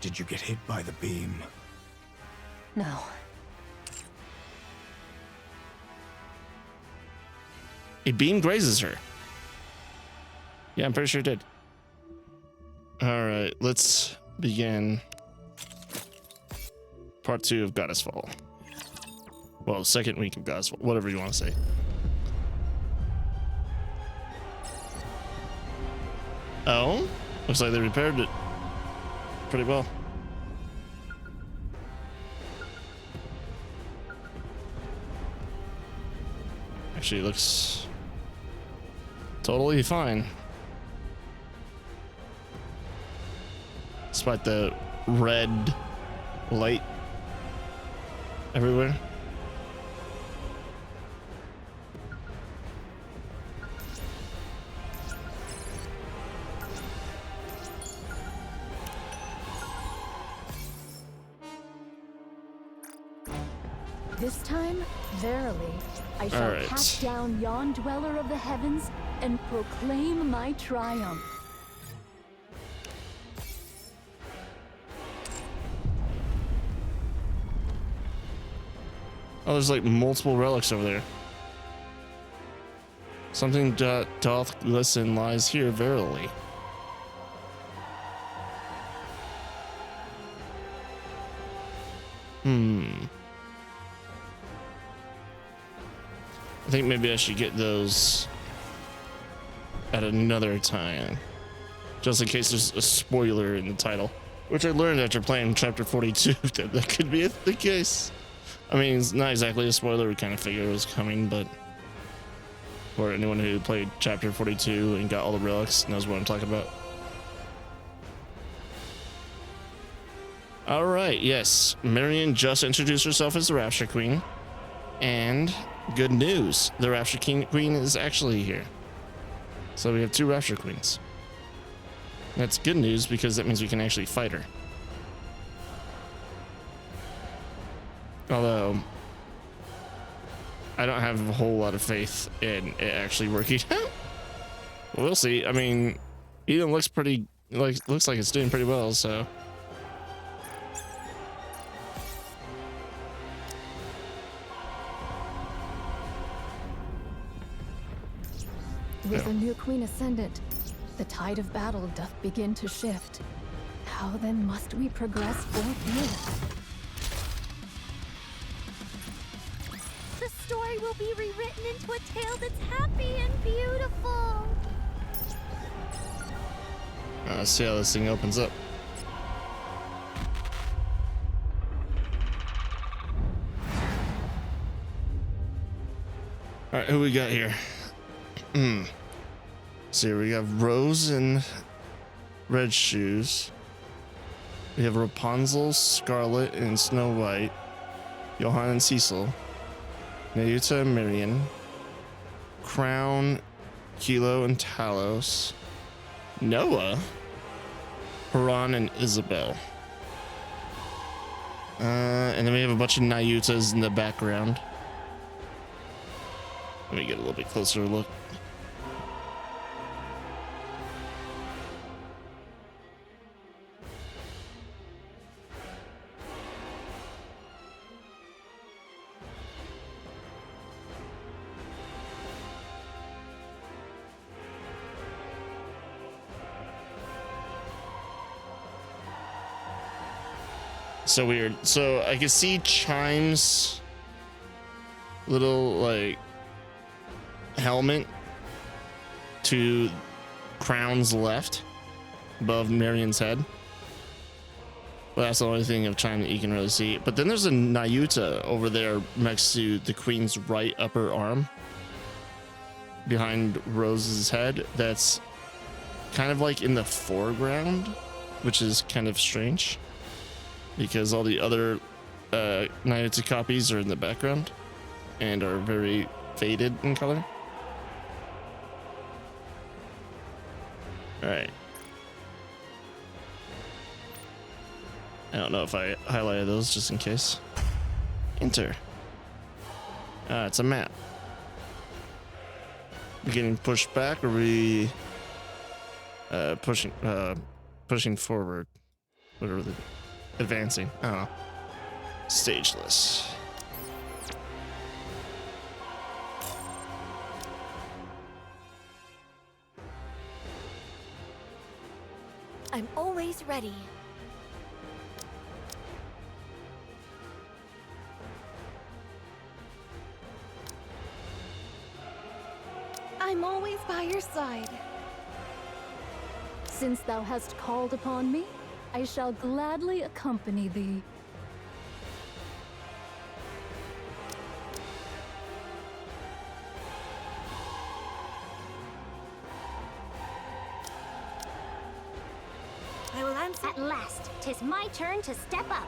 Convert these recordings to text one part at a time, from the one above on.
Did you get hit by the beam? No. A beam grazes her. Yeah, I'm pretty sure it did. All right, let's begin part 2 of Goddess Fall. Well, second week of Goddess Fall, whatever you want to say. Oh, looks like they repaired it pretty well. Actually, it looks totally fine. Despite the red light everywhere. This time, verily, I shall Alright. cast down yon dweller of the heavens and proclaim my triumph. Oh, there's like multiple relics over there. Something doth glisten lies here verily. I think maybe I should get those at another time, just in case there's a spoiler in the title, which I learned after playing chapter 42 that could be the case. I mean, it's not exactly a spoiler. We kind of figured it was coming, but for anyone who played chapter 42 and got all the relics knows what I'm talking about. All right, yes, Marion just introduced herself as the Rapture Queen, and good news, the Rapture Queen is actually here. So we have 2 Rapture Queens. That's good news because that means we can actually fight her. Although I don't have a whole lot of faith in it actually working out. We'll see. I mean, Eden looks pretty, looks like it's doing pretty well, so. With a new queen ascendant, the tide of battle doth begin to shift. How then must we progress forthwith? The story will be rewritten into a tale that's happy and beautiful. Let's see how this thing opens up. All right, who we got here? See, we have Rose in red shoes. We have Rapunzel, Scarlet, and Snow White. Johann and Cecil. Nayuta and Miriam. Crown, Kilo, and Talos. Noah. Haran and Isabel. And then we have a bunch of Nayutas in the background. Let me get a little bit closer look. So weird. So I can see Chime's little like helmet to Crown's left above Marion's head. But that's the only thing of Chime that you can really see. But then there's a Nayuta over there next to the Queen's right upper arm behind Rose's head. That's kind of like in the foreground, which is kind of strange because all the other Nayuta copies are in the background and are very faded in color. All right. I don't know if I highlighted those just in case. Enter. It's a map. We getting pushed back, or we pushing forward? Whatever the advancing. I don't know. Stageless. I'm always ready. I'm always by your side. Since thou hast called upon me, I shall gladly accompany thee. I will answer. At last, 'tis my turn to step up.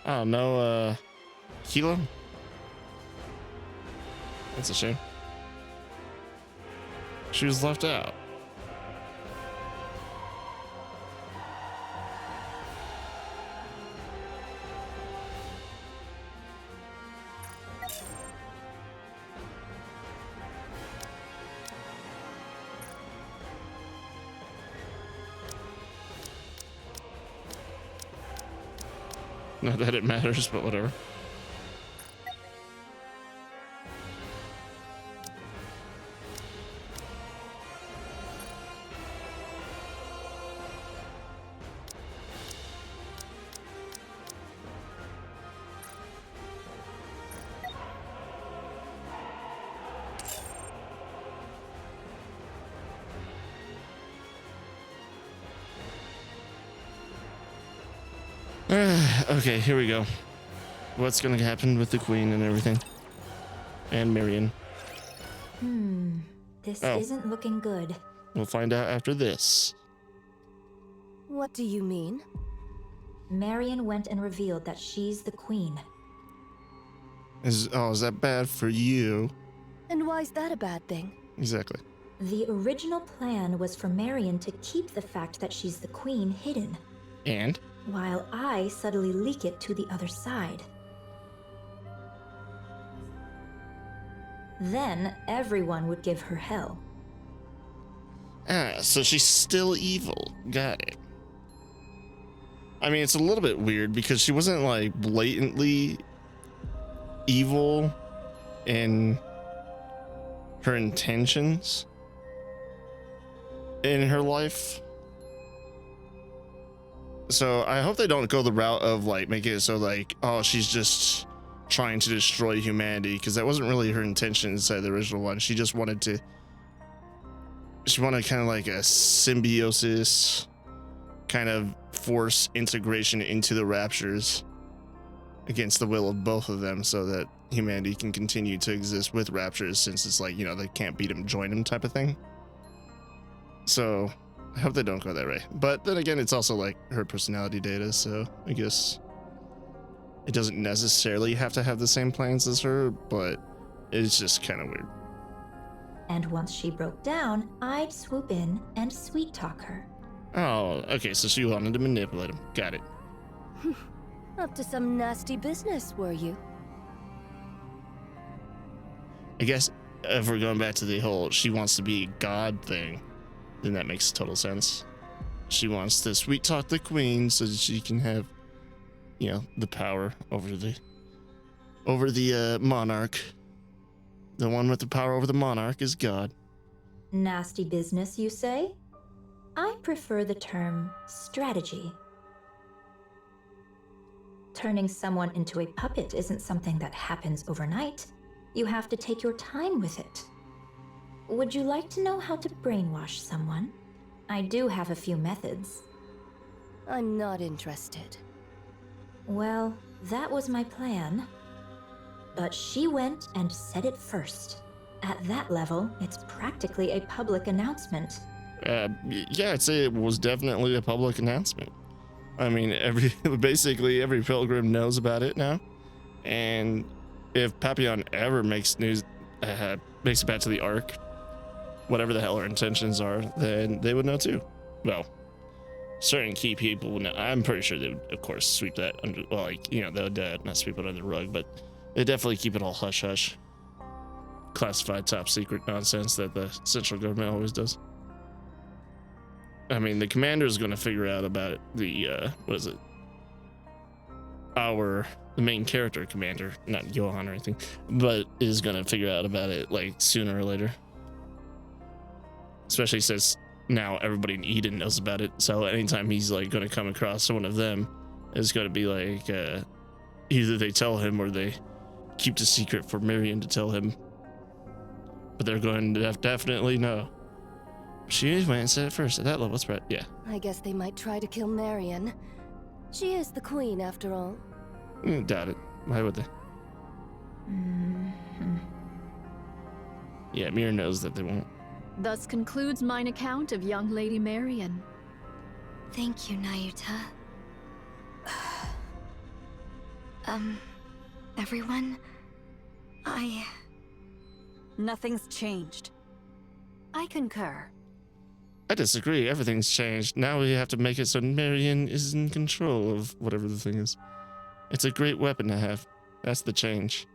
Oh, no, Kilo? That's a shame. She was left out. Not that it matters, but whatever. Okay, here we go. What's gonna happen with the queen and everything? And Marion. This Oh. isn't looking good. We'll find out after this. What do you mean? Marion went and revealed that she's the queen. Is that bad for you? And why's that a bad thing? Exactly. The original plan was for Marion to keep the fact that she's the queen hidden, And? while I subtly leak it to the other side. Then everyone would give her hell. Ah, so she's still evil. Got it. I mean, it's a little bit weird because she wasn't like blatantly evil in her intentions in her life. So I hope they don't go the route of like making it so like, oh, she's just trying to destroy humanity, because that wasn't really her intention inside the original one. She just wanted kind of like a symbiosis, kind of force integration into the Raptures against the will of both of them, so that humanity can continue to exist with Raptures, since it's like, you know, they can't beat them, join them type of thing. So I hope they don't go that way. But then again, it's also like her personality data, so I guess it doesn't necessarily have to have the same plans as her, but it's just kind of weird. And once she broke down, I'd swoop in and sweet talk her. Oh, okay, so she wanted to manipulate him. Got it. Up to some nasty business, were you? I guess if we're going back to the whole she wants to be God thing, then that makes total sense. She wants to sweet talk the queen so that she can have, you know, the power over the monarch. The one with the power over the monarch is God. Nasty business, you say? I prefer the term strategy. Turning someone into a puppet isn't something that happens overnight. You have to take your time with it. Would you like to know how to brainwash someone? I do have a few methods. I'm not interested. Well, that was my plan. But she went and said it first. At that level, it's practically a public announcement. Yeah, I'd say it was definitely a public announcement. I mean, basically every pilgrim knows about it now. And if Papillon ever makes news, makes it back to the Ark, whatever the hell her intentions are, then they would know too. Well, certain key people would know. I'm pretty sure they would, of course, sweep that under, well, like, you know, they would not sweep it under the rug, but they definitely keep it all hush hush. classified top secret nonsense that the central government always does. I mean, the commander is going to figure out about it. The what is it? The main character commander, not Johan or anything, but is going to figure out about it like sooner or later. Especially since now everybody in Eden knows about it. So anytime he's like going to come across one of them, it's going to be like either they tell him or they keep the secret for Marion to tell him. But they're going to definitely know. She went and said it first at that level. That's right. Yeah. I guess they might try to kill Marion. She is the queen, after all. Doubt it. Why would they? Yeah, Mir knows that they won't. Thus concludes mine account of young Lady Marion. Thank you, Nayuta. Everyone? Nothing's changed. I concur. I disagree. Everything's changed. Now we have to make it so Marion is in control of whatever the thing is. It's a great weapon to have. That's the change.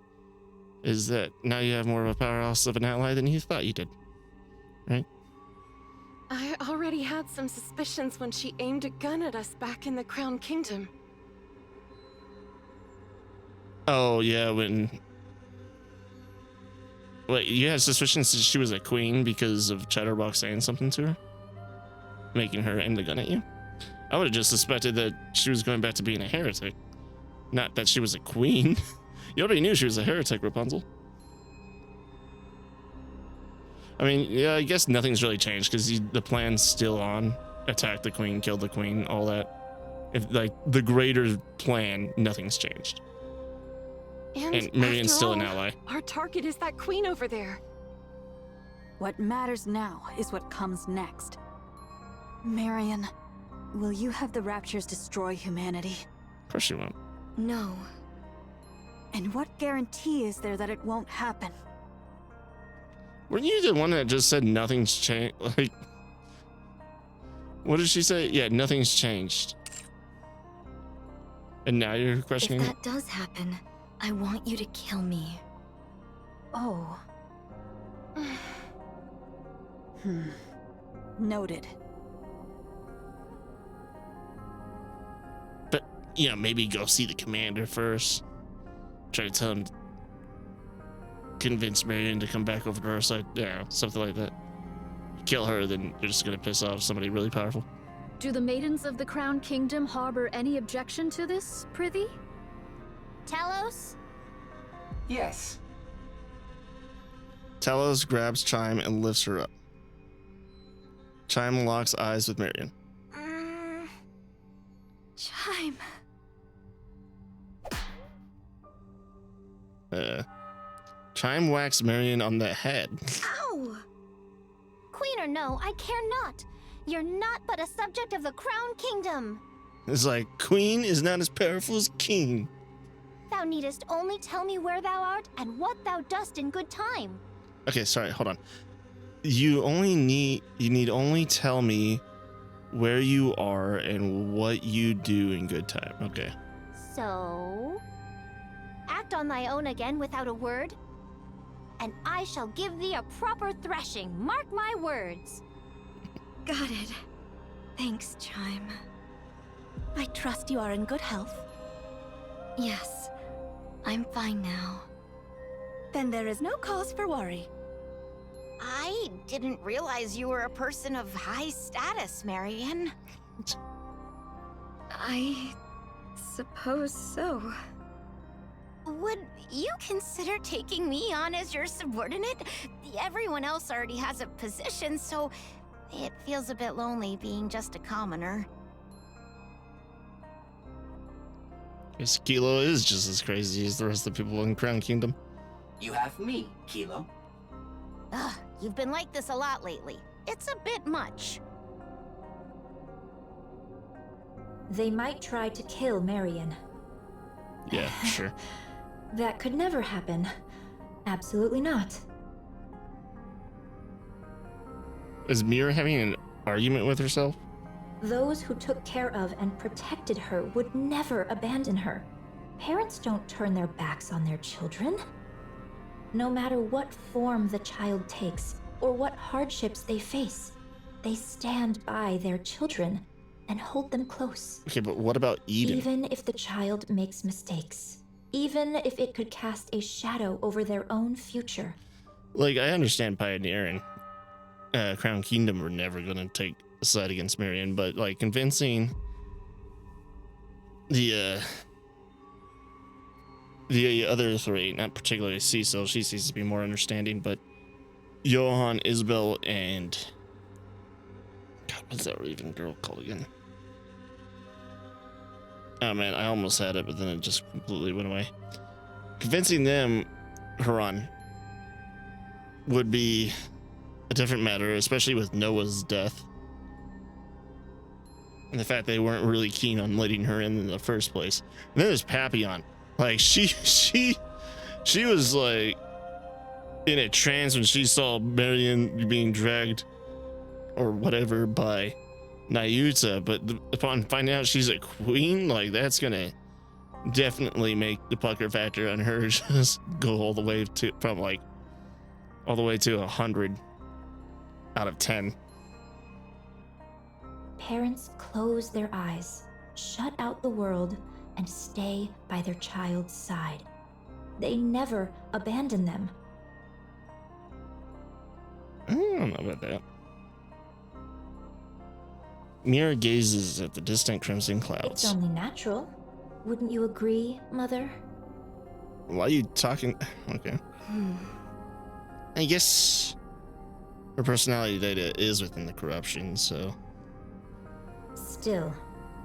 Is that now you have more of a powerhouse of an ally than you thought you did. Right? I already had some suspicions when she aimed a gun at us back in the Crown Kingdom. Oh, yeah, when... Wait, you had suspicions that she was a queen because of Chatterbox saying something to her? Making her aim the gun at you? I would have just suspected that she was going back to being a heretic. Not that she was a queen. You already knew she was a heretic, Rapunzel. I mean, yeah, I guess nothing's really changed because the plan's still on. Attack the queen, kill the queen, all that. If like the greater plan, nothing's changed. And Marion's still an ally. Our target is that queen over there. What matters now is what comes next. Marion, will you have the Raptures destroy humanity? Of course you won't. No. And what guarantee is there that it won't happen? Weren't you the one that just said nothing's changed? Like, what did she say? Yeah, nothing's changed. And now you're questioning If that does happen, I want you to kill me. Oh. Noted. But, you know, maybe go see the commander first. Try to tell him, convince Marion to come back over to our side. Yeah, something like that. Kill her, then you're just gonna piss off somebody really powerful. Do the maidens of the Crown Kingdom harbor any objection to this, prithee? Talos? Yes. Talos grabs Chime and lifts her up. Chime locks eyes with Marion. Chime. Chime whacks Marion on the head. Ow! Queen or no, I care not. You're not but a subject of the Crown Kingdom. It's like, Queen is not as powerful as King. Thou needest only tell me where thou art and what thou dost in good time. Okay, sorry, hold on. You need only tell me where you are and what you do in good time. Okay. So, act on thy own again without a word, and I shall give thee a proper threshing. Mark my words. Got it. Thanks, Chime. I trust you are in good health. Yes, I'm fine now. Then there is no cause for worry. I didn't realize you were a person of high status, Marion. I suppose so. Would you consider taking me on as your subordinate? Everyone else already has a position, so it feels a bit lonely being just a commoner. Guess Kilo is just as crazy as the rest of the people in Crown Kingdom. You have me, Kilo. Ugh, you've been like this a lot lately. It's a bit much. They might try to kill Marion. Yeah, sure. That could never happen. Absolutely not. Is Mira having an argument with herself? Those who took care of and protected her would never abandon her. Parents don't turn their backs on their children. No matter what form the child takes or what hardships they face, they stand by their children and hold them close. Okay, but what about Eden? Even if the child makes mistakes, even if it could cast a shadow over their own future. Like, I understand Pioneer and Crown Kingdom were never going to take a side against Marion, but like convincing the other three, not particularly Cecil, she seems to be more understanding, but Johan, Isabel, and God, what's that Raven girl called again? Oh man, I almost had it, but then it just completely went away. Convincing them, Haran, would be a different matter, especially with Noah's death. And the fact they weren't really keen on letting her in the first place. And then there's Papillon. Like, she was like in a trance when she saw Marion being dragged or whatever by Nayuta, but upon finding out she's a queen, like, that's gonna definitely make the pucker factor on her just go all the way to, from like all the way to 100 out of 10. Parents close their eyes, shut out the world, and stay by their child's side. They never abandon them. I don't know about that. Mira gazes at the distant crimson clouds. It's only natural. Wouldn't you agree, Mother? Why are you talking? Okay. I guess her personality data is within the corruption, so. Still,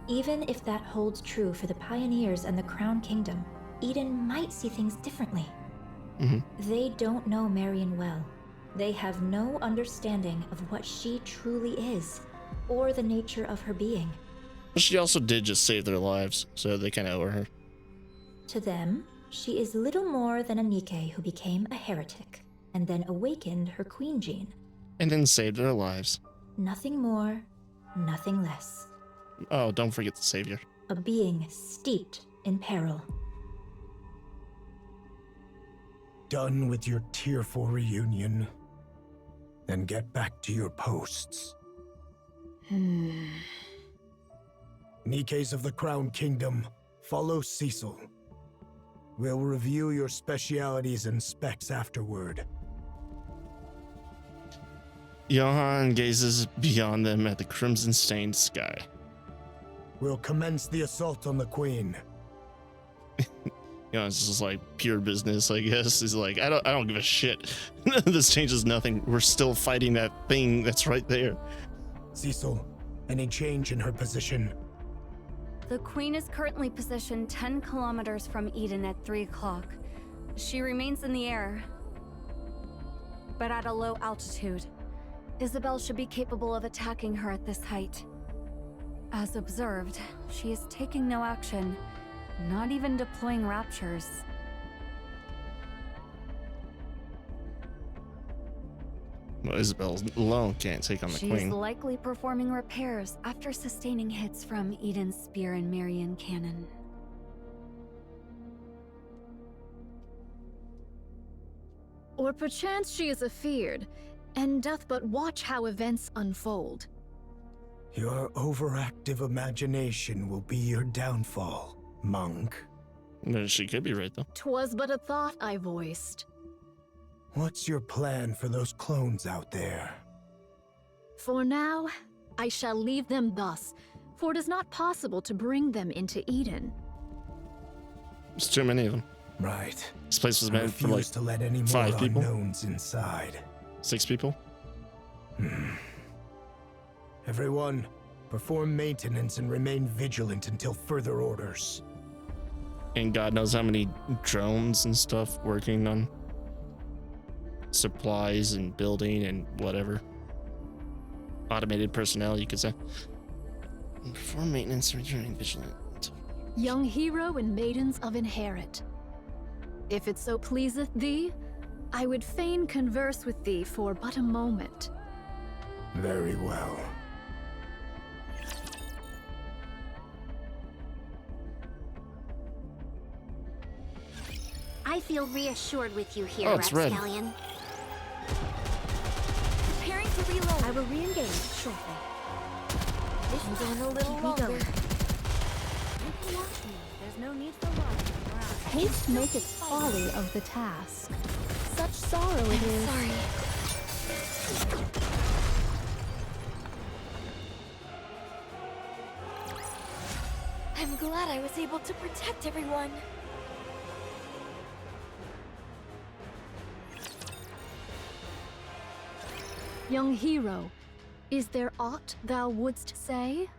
even if that holds true for the Pioneers and the Crown Kingdom, Eden might see things differently. They don't know Marion well. They have no understanding of what she truly is, or the nature of her being. But she also did just save their lives, so they kind of owe her. To them, she is little more than a Nikke who became a heretic, and then awakened her queen gene. And then saved their lives. Nothing more, nothing less. Oh, don't forget the savior. A being steeped in peril. Done with your tearful reunion? Then get back to your posts. Nikkes of the Crown Kingdom, follow Cecil. We'll review your specialities and specs afterward. Johan gazes beyond them at the crimson-stained sky. We'll commence the assault on the Queen. You know, it's just like pure business, I guess. He's like, I don't give a shit. This changes nothing. We're still fighting that thing that's right there. Cecil, any change in her position? The Queen is currently positioned 10 kilometers from Eden at 3 o'clock. She remains in the air, but at a low altitude. Isabel should be capable of attacking her at this height. As observed, she is taking no action, not even deploying raptures. Well, Isabel alone can't take on the Queen. She's likely performing repairs after sustaining hits from Eden's spear and Marion cannon. Or perchance she is afeared, and doth but watch how events unfold. Your overactive imagination will be your downfall, monk. No, she could be right, though. 'Twas but a thought I voiced. What's your plan for those clones out there? For now, I shall leave them thus, for it is not possible to bring them into Eden. There's too many of them. Right. This place was I meant for like refuse to let any more 5 people. unknowns inside. 6 people. Everyone, perform maintenance and remain vigilant until further orders. And God knows how many drones and stuff working on supplies and building and whatever. Automated personnel, you could say. Perform maintenance and remain vigilant. Young hero and maidens of Inherit. If it so pleaseth thee, I would fain converse with thee for but a moment. Very well. I feel reassured with you here, Oh, it's red. Rapscallion. Preparing to reload. I will re-engage shortly. This is going a little longer. You can watch me. There's no need for watching. Haste maketh folly of the task. Such sorrow it is. Sorry. I'm glad I was able to protect everyone. Young hero, is there aught thou wouldst say?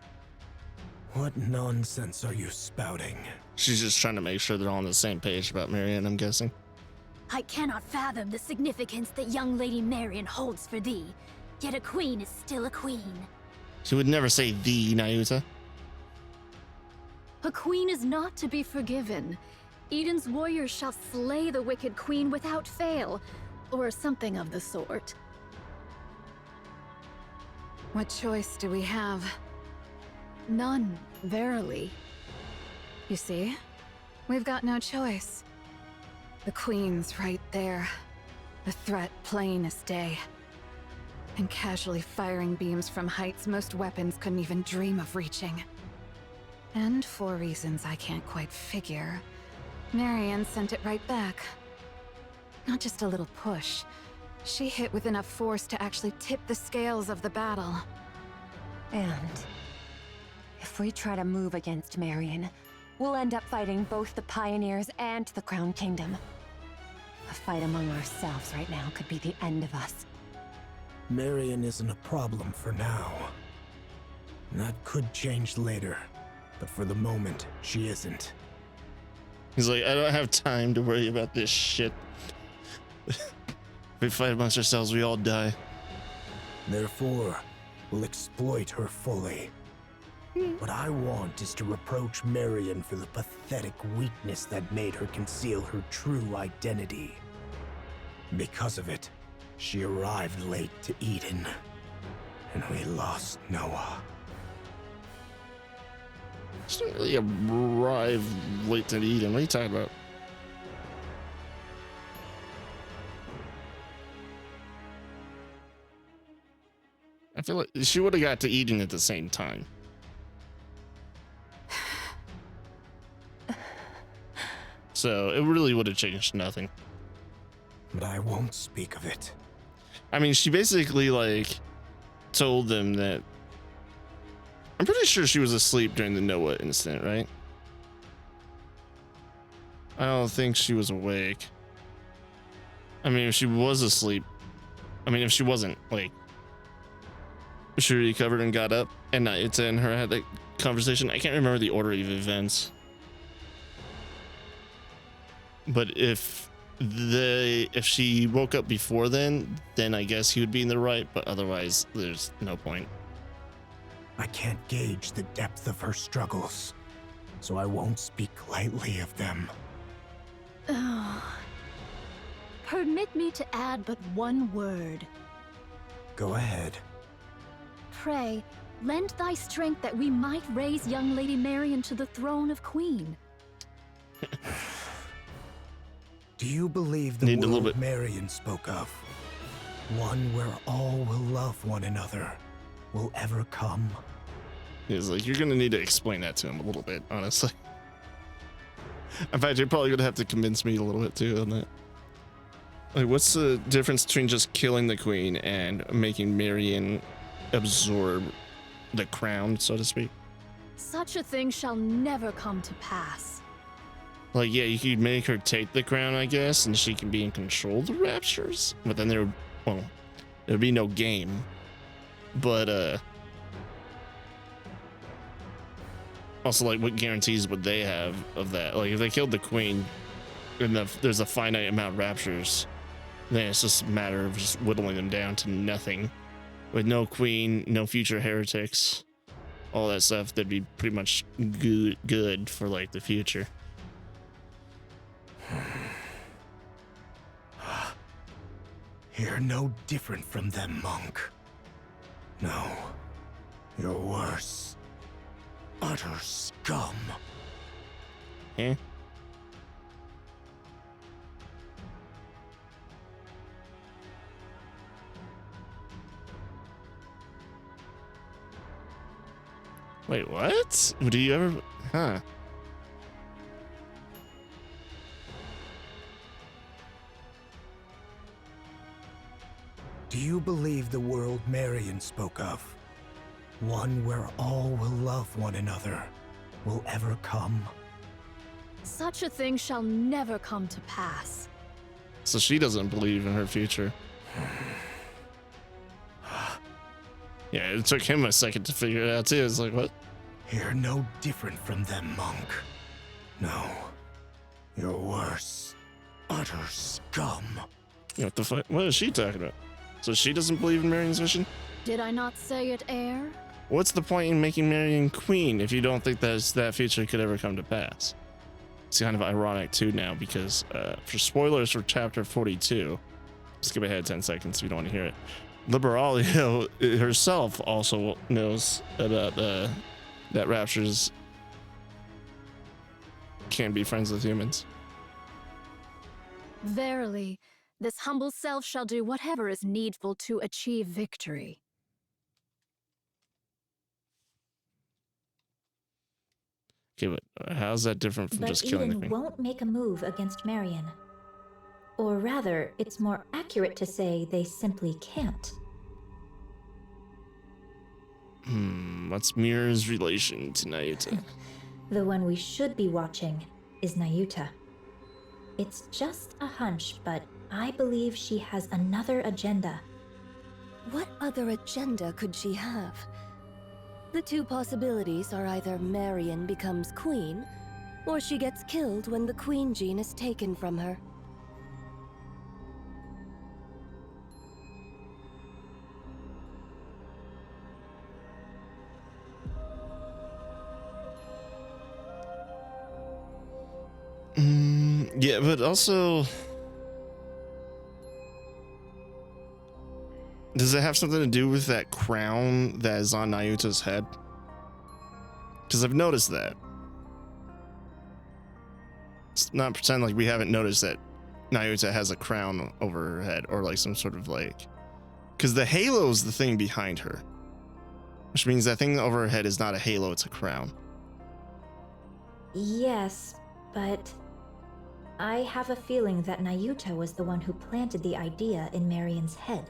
What nonsense are you spouting? She's just trying to make sure they're all on the same page about Marion, I'm guessing. I cannot fathom the significance that young Lady Marion holds for thee. Yet a queen is still a queen. She would never say the Nayuta. A queen is not to be forgiven. Eden's warriors shall slay the wicked queen without fail, or something of the sort. What choice do we have? None, verily. You see? We've got no choice. The Queen's right there. The threat plain as day. And casually firing beams from heights most weapons couldn't even dream of reaching. And for reasons I can't quite figure, Marion sent it right back. Not just a little push. She hit with enough force to actually tip the scales of the battle. And if we try to move against Marion, we'll end up fighting both the Pioneers and the Crown Kingdom. A fight among ourselves right now could be the end of us. Marion isn't a problem for now. That could change later, but for the moment, she isn't. He's like, I don't have time to worry about this shit. If we fight amongst ourselves, we all die. Therefore, we'll exploit her fully. What I want is to reproach Marion for the pathetic weakness that made her conceal her true identity. Because of it, she arrived late to Eden, and we lost Noah. She didn't really arrive late to Eden. What are you talking about? I feel like she would have got to Eden at the same time. So it really would have changed nothing. But I won't speak of it. I mean, she basically like told them that. I'm pretty sure she was asleep during the Noah incident, right? I don't think she was awake. I mean, if she was asleep, I mean, if she wasn't, like, she recovered and got up, and Nayuta and her had that conversation. I can't remember the order of events. But if she woke up before then I guess he would be in the right, but otherwise there's no point. I can't gauge the depth of her struggles, so I won't speak lightly of them. Permit me to add but one word. Go ahead. Pray, lend thy strength that we might raise young Lady Marion to the throne of Queen. Do you believe the world Marion spoke of? One where all will love one another will ever come? He's like, you're gonna need to explain that to him a little bit, honestly. In fact, you're probably gonna have to convince me a little bit too on that. Like, what's the difference between just killing the queen and making Marion absorb the crown, so to speak? Such a thing shall never come to pass. Like, yeah, you could make her take the crown, I guess, and she can be in control of the raptures. But then there'd be no game. But, also, like, what guarantees would they have of that? Like, if they killed the queen, and there's a finite amount of raptures, then it's just a matter of just whittling them down to nothing. With no queen, no future heretics, all that stuff, that'd be pretty much good for, like, the future. You're no different from them, monk. No, you're worse. Utter scum. Eh? Wait, what? Do you ever? Huh? Do you believe the world Marion spoke of? One where all will love one another will ever come? Such a thing shall never come to pass. So she doesn't believe in her future. Yeah, it took him a second to figure it out too. It's like, what? You're no different from them, monk. No. You're worse. Utter scum. What the fuck? What is she talking about? So she doesn't believe in Marion's vision? Did I not say it, heir? What's the point in making Marion queen if you don't think that future could ever come to pass? It's kind of ironic too now because for spoilers for chapter 42, skip ahead 10 seconds if you don't want to hear it. Liberalia herself also knows about that raptures can't be friends with humans. Verily, this humble self shall do whatever is needful to achieve victory. Okay, but how's that different from But just killing the Eden queen? won't make a move against Marion. Or rather, it's more accurate to say they simply can't. What's Mirror's relation to Nayuta? The one we should be watching is Nayuta. It's just a hunch, but I believe she has another agenda. What other agenda could she have? The two possibilities are either Marion becomes queen, or she gets killed when the queen gene is taken from her. Yeah, but also, does it have something to do with that crown that is on Nayuta's head? Because I've noticed that. Let's not pretend like we haven't noticed that Nayuta has a crown over her head, or like some sort of like, because the halo is the thing behind her, which means that thing over her head is not a halo, it's a crown. Yes, but I have a feeling that Nayuta was the one who planted the idea in Marion's head.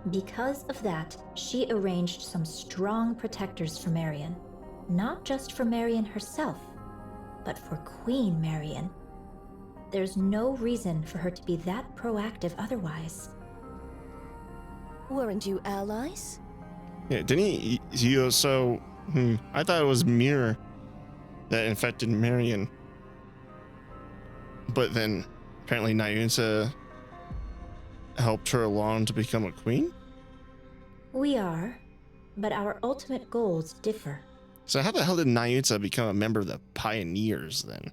Because of that, she arranged some strong protectors for Marion. Not just for Marion herself, but for Queen Marion. There's no reason for her to be that proactive otherwise. Weren't you allies? Yeah, didn't he? I thought it was Mirror that infected Marion. But then apparently Nayuta helped her along to become a queen? We are, but our ultimate goals differ. So how the hell did Nayuta become a member of the Pioneers then?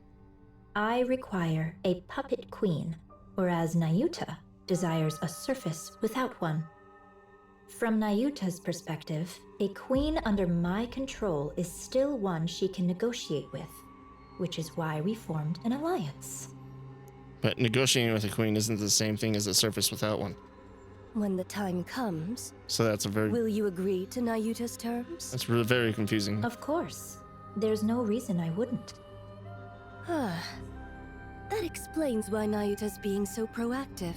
I require a puppet queen, whereas Nayuta desires a surface without one. From Nayuta's perspective, a queen under my control is still one she can negotiate with, which is why we formed an alliance. But negotiating with a queen isn't the same thing as a surface without one. When the time comes, So that's a very... will you agree to Nayuta's terms? That's really very confusing. Of course. There's no reason I wouldn't. Ah, that explains why Nayuta's being so proactive.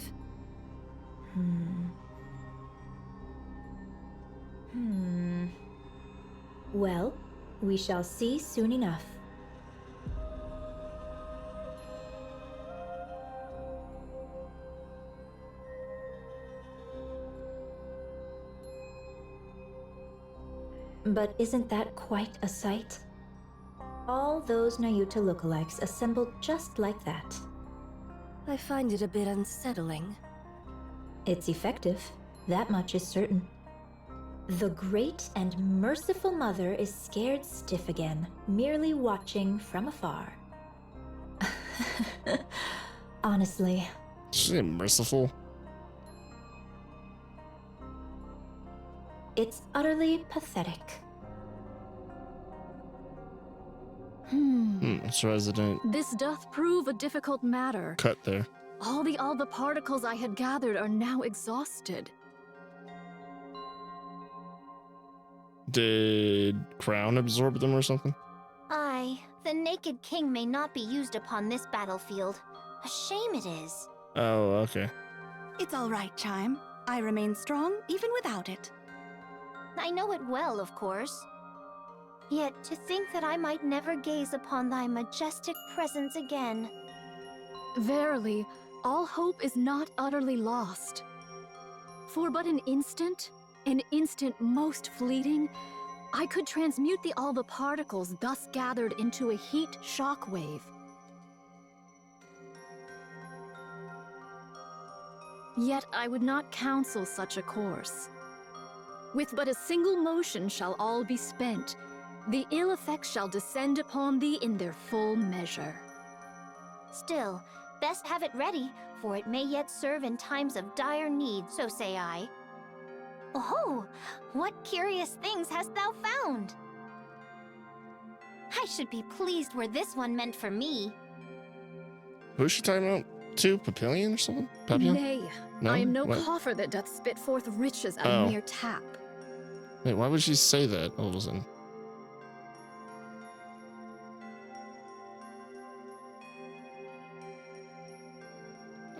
Well, we shall see soon enough. But isn't that quite a sight? All those Nayuta lookalikes assembled just like that. I find it a bit unsettling. It's effective, that much is certain. The great and merciful mother is scared stiff again, merely watching from afar. Honestly. She's merciful. It's utterly pathetic. It's Resident. This doth prove a difficult matter. Cut there. All the alba particles I had gathered are now exhausted. Did Crown absorb them or something? Aye, the Naked King may not be used upon this battlefield. A shame it is. Oh, okay. It's all right, Chime. I remain strong even without it. I know it well, of course. Yet to think that I might never gaze upon thy majestic presence again. Verily, all hope is not utterly lost. For but an instant most fleeting, I could transmute the Alba particles thus gathered into a heat shockwave. Yet I would not counsel such a course. With but a single motion shall all be spent. The ill effects shall descend upon thee in their full measure. Still, best have it ready, for it may yet serve in times of dire need, so say I. Oh, what curious things hast thou found? I should be pleased were this one meant for me. Who's she talking about? To Papillion or something? Papillon? Nay, No? I am no What? coffer that doth spit forth riches at Oh. a mere tap. Wait, why would she say that all of a sudden?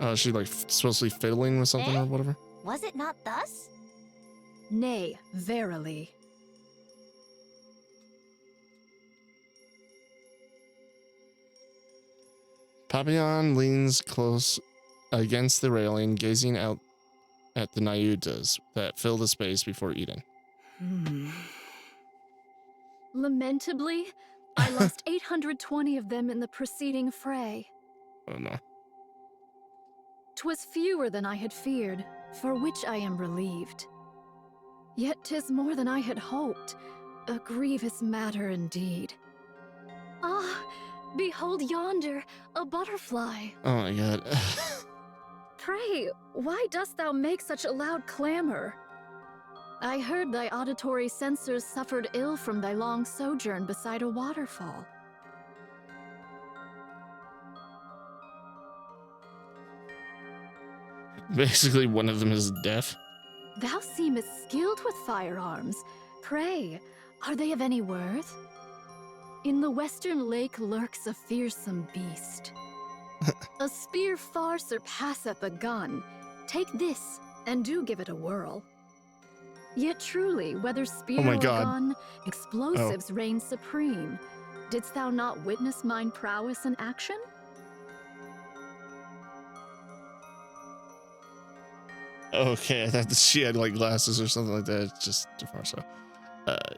Is she like supposed to be fiddling with something or whatever? Was it not thus? Nay, verily. Papillon leans close against the railing, gazing out at the Nayutas that fill the space before Eden. Lamentably, I lost 820 of them in the preceding fray. Oh no. 'Twas fewer than I had feared, for which I am relieved. Yet 'tis more than I had hoped, a grievous matter indeed. Ah, behold yonder, a butterfly. Oh my god. Pray, why dost thou make such a loud clamor? I heard thy auditory sensors suffered ill from thy long sojourn beside a waterfall. Basically, one of them is deaf. Thou seemest skilled with firearms. Pray, are they of any worth? In the western lake lurks a fearsome beast. A spear far surpasseth a gun. Take this, and do give it a whirl. Yet truly, whether spear Oh my or God. gun, explosives reign supreme. Didst thou not witness mine prowess in action? Okay, I thought that she had like glasses or something like that. It's just too far. So,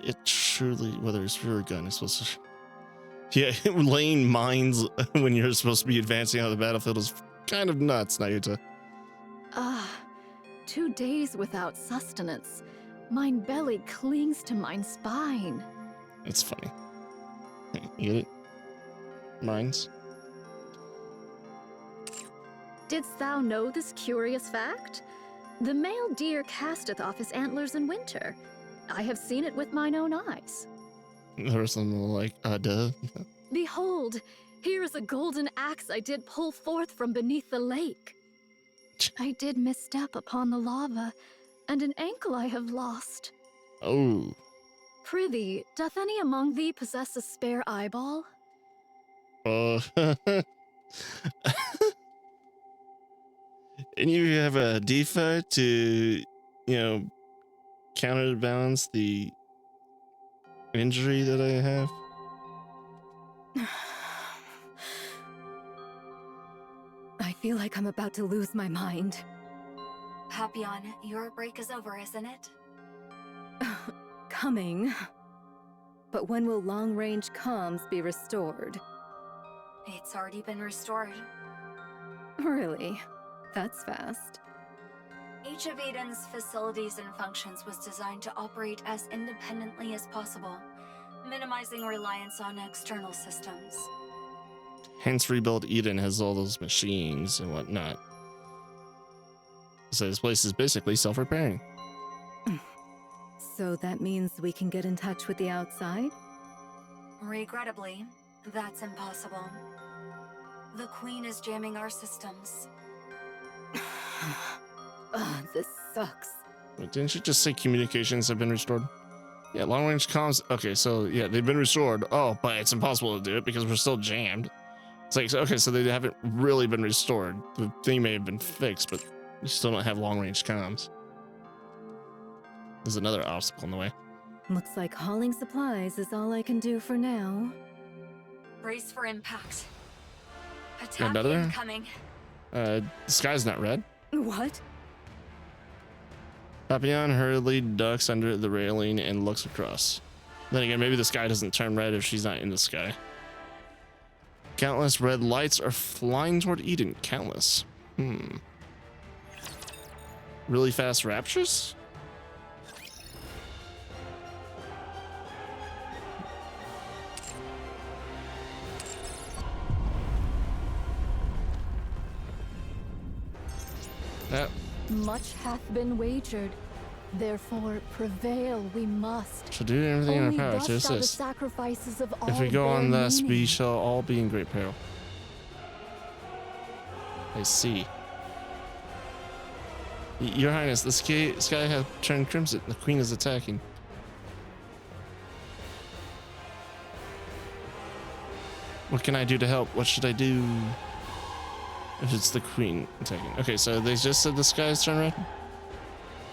it truly, whether it's spear or gun, is supposed to. Yeah, laying mines when you're supposed to be advancing out of the battlefield is kind of nuts, Nayuta. Ah, 2 days without sustenance. Mine belly clings to mine spine. It's funny. You get it? Mines? Didst thou know this curious fact? The male deer casteth off his antlers in winter. I have seen it with mine own eyes. The rest of them were like, duh. Behold, here is a golden axe I did pull forth from beneath the lake. I did misstep upon the lava, and an ankle I have lost. Oh. Prithee, doth any among thee possess a spare eyeball? Any of you have a defa to, counterbalance the injury that I have? I feel like I'm about to lose my mind. Papillon, your break is over, isn't it? Coming. But when will long-range comms be restored? It's already been restored. Really? That's fast. Each of Eden's facilities and functions was designed to operate as independently as possible, minimizing reliance on external systems. Hence, Rebuild Eden has all those machines and whatnot. So this place is basically self-repairing. So that means we can get in touch with the outside? Regrettably, that's impossible. The Queen is jamming our systems. Ugh, this sucks. Wait, didn't you just say communications have been restored? Yeah, long range comms. Okay, so yeah, they've been restored. Oh, but it's impossible to do it because we're still jammed. It's like, okay, so they haven't really been restored. The thing may have been fixed, but you still don't have long range comms. There's another obstacle in the way. Looks like hauling supplies is all I can do for now. Brace for impact. Yeah, Attack better? incoming. The sky's not red. What? Papillon hurriedly ducks under the railing and looks across. Then again, maybe the sky doesn't turn red if she's not in the sky. Countless red lights are flying toward Eden. Countless. Really fast raptures? That. Much hath been wagered. Therefore, prevail we must. Shall do everything in our power to thus are the assist. sacrifices of all If we go bear on thus, we meaning. shall all be in great peril. I see. Your Highness, the sky has turned crimson. The Queen is attacking. What can I do to help? What should I do? If it's the Queen attacking. Okay, so they just said the skies turn red?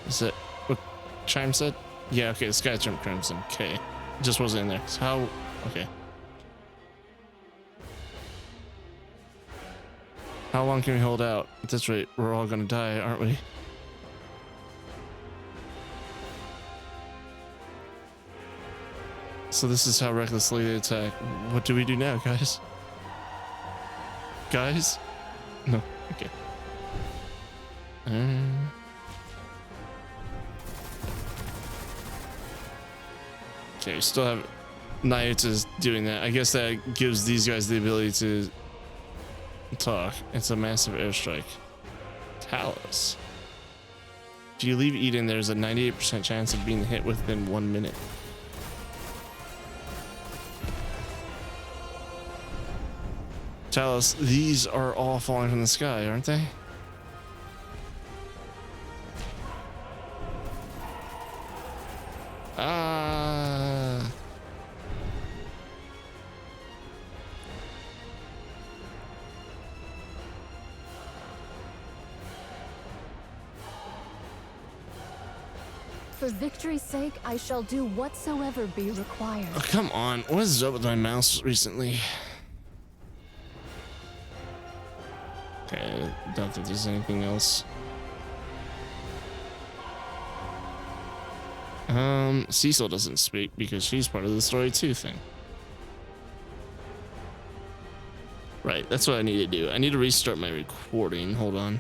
Is that what Chime said? Yeah, okay, the sky turned crimson. Okay. It just wasn't in there. So how? Okay. How long can we hold out? At this rate, we're all gonna die, aren't we? So this is how recklessly they attack. What do we do now, guys? Guys? No. Okay. Okay, we still have Nayuta's doing that. I guess that gives these guys the ability to talk. It's a massive airstrike. Talos. If you leave Eden, there's a 98% chance of being hit within 1 minute. Talos, these are all falling from the sky, aren't they? For victory's sake, I shall do whatsoever be required. Oh, come on. What is up with my mouse recently? Okay, I don't think there's anything else. Cecil doesn't speak because she's part of the story too thing. Right, that's what I need to do. I need to restart my recording. Hold on.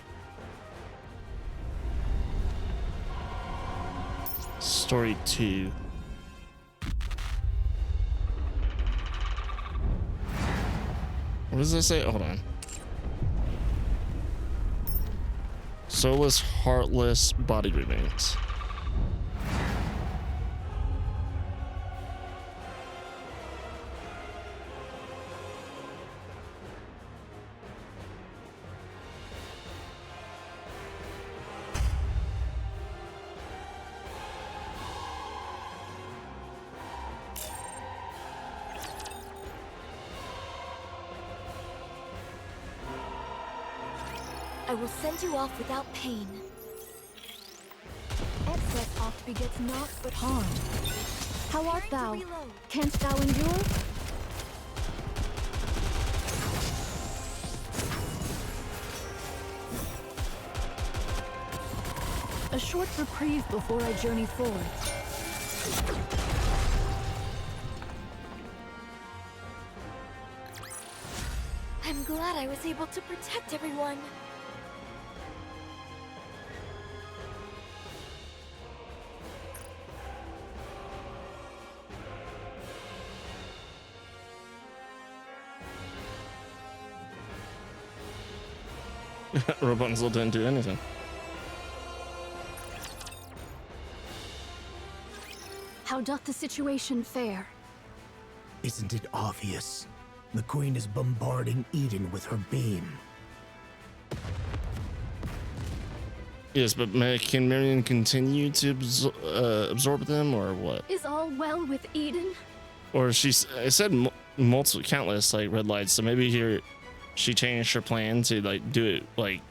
Story 2. What does that say? Hold on. Soulless, heartless body remains. I will send you off without pain. Excess oft begets naught but harm. How art thou? Preparing to reload. Canst thou endure? A short reprieve before I journey forth. I'm glad I was able to protect everyone. Rapunzel didn't do anything. How doth the situation fare? Isn't it obvious? The Queen is bombarding Eden with her beam. Yes, but can Marion continue to absorb them, or what? Is all well with Eden? Or I said multiple, countless like red lights. So maybe here she changed her plan to like do it like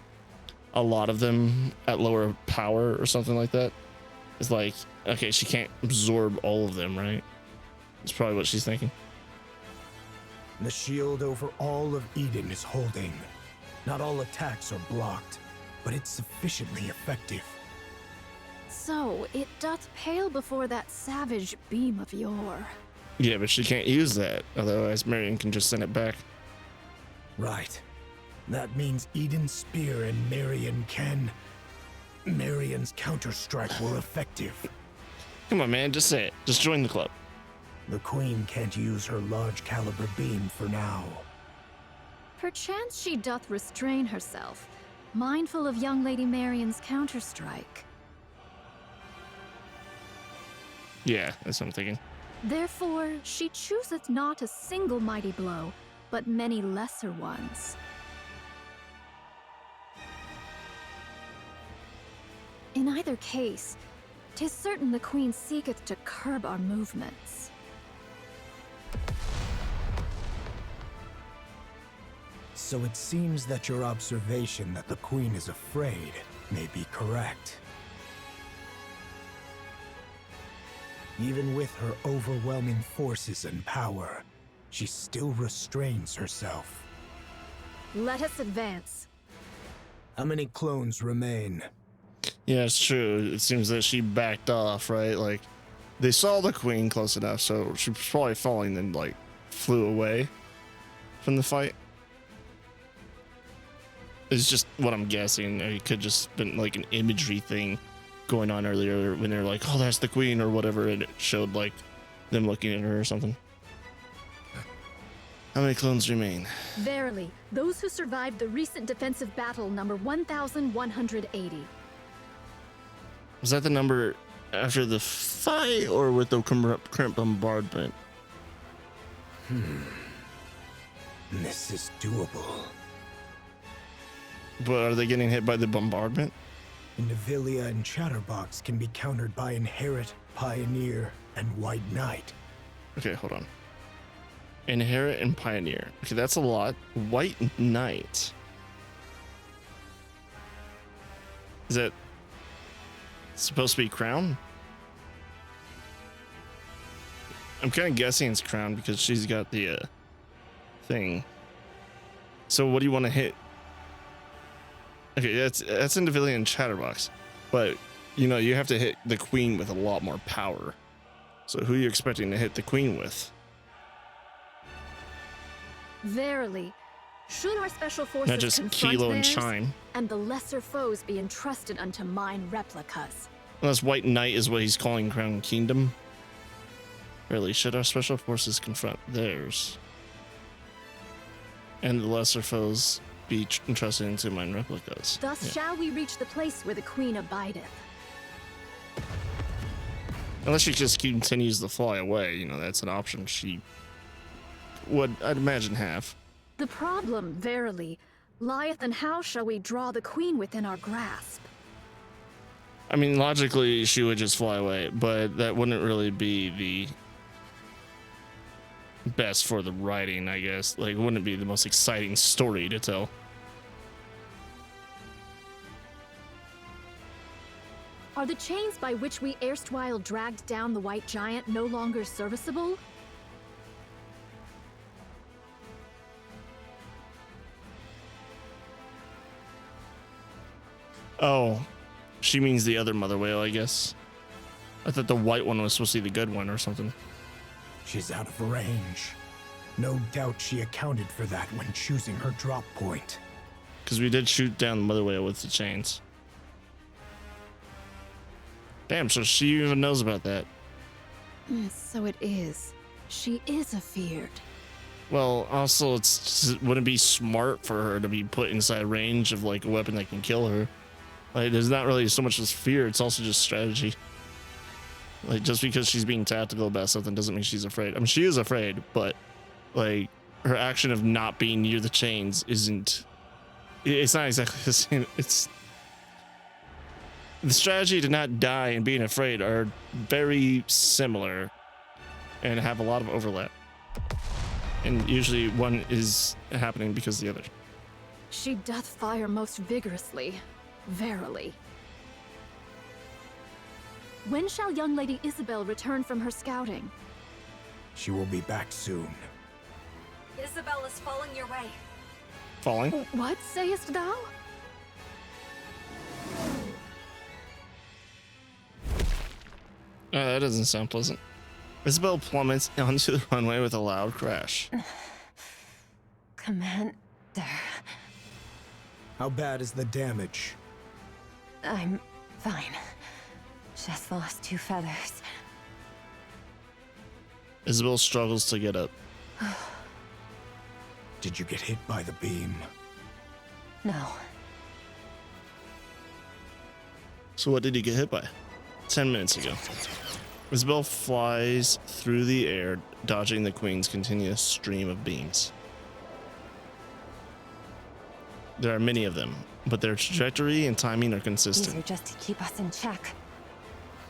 a lot of them at lower power or something like that. It's like, okay, she can't absorb all of them, right? That's probably what she's thinking. The shield over all of Eden is holding. Not all attacks are blocked, but it's sufficiently effective. So, it doth pale before that savage beam of yore. Yeah, but she can't use that, otherwise Marion can just send it back. Right. That means Eden's spear and Marion can... Marion's counter-strike were effective. Come on, man, just say it. Just join the club. The Queen can't use her large caliber beam for now. Perchance she doth restrain herself, mindful of young Lady Marion's counterstrike. Yeah, that's what I'm thinking. Therefore, she chooseth not a single mighty blow, but many lesser ones. In either case, 'tis certain the Queen seeketh to curb our movements. So it seems that your observation that the Queen is afraid may be correct. Even with her overwhelming forces and power, she still restrains herself. Let us advance. How many clones remain? Yeah, it's true. It seems that she backed off, right? Like, they saw the Queen close enough, so she was probably falling and, like, flew away from the fight. It's just what I'm guessing. It could just been like an imagery thing going on earlier when they're like, oh, that's the Queen or whatever, and it showed like them looking at her or something. How many clones remain? Verily, those who survived the recent defensive battle number 1,180. Was that the number after the fight or with the current bombardment? This is doable. But are they getting hit by the bombardment? Indivilia and Chatterbox can be countered by Inherit, Pioneer, and White Knight. Okay, hold on. Inherit and Pioneer. Okay, that's a lot. White Knight. Is that supposed to be Crown? I'm kind of guessing it's Crown because she's got the thing. So what do you want to hit? Okay, that's Indivilia and Chatterbox, but you know you have to hit the Queen with a lot more power. So who are you expecting to hit the Queen with? Verily, should our special forces Not just confront Kilo and theirs, Chime. and the lesser foes be entrusted unto mine replicas. Unless White Knight is what he's calling Crown Kingdom. Really, should our special forces confront theirs, and the lesser foes be entrusted into mine replicas? Thus shall we reach the place where the Queen abideth. Unless she just continues to fly away, you know, that's an option she would, I'd imagine, have. The problem, verily, lieth in how shall we draw the Queen within our grasp. I mean, logically, she would just fly away, but that wouldn't really be the best for the writing, I guess. Like, it wouldn't be the most exciting story to tell. Are the chains by which we erstwhile dragged down the White Giant no longer serviceable? Oh, she means the other mother whale, I guess. I thought the white one was supposed to be the good one or something. She's out of range. No doubt she accounted for that when choosing her drop point. Because we did shoot down the mother whale with the chains. Damn, so she even knows about that. So it is. She is afeared. Well, also, wouldn't it be smart for her to be put inside range of like a weapon that can kill her? Like, there's not really so much as fear, it's also just strategy. Like, just because she's being tactical about something doesn't mean she's afraid. I mean, she is afraid, but like her action of not being near the chains isn't, it's not exactly the same. The strategy to not die and being afraid are very similar and have a lot of overlap. And usually one is happening because of the other. She doth fire most vigorously, verily. When shall young Lady Isabel return from her scouting? She will be back soon. Isabel is falling your way. Falling? What sayest thou? That doesn't sound pleasant. Isabel plummets onto the runway with a loud crash. Commander. How bad is the damage? I'm fine. Just lost 2 feathers. Isabel struggles to get up. Did you get hit by the beam? No. So what did he get hit by? 10 minutes ago. Isabel flies through the air, dodging the Queen's continuous stream of beams. There are many of them, but their trajectory and timing are consistent. These are just to keep us in check.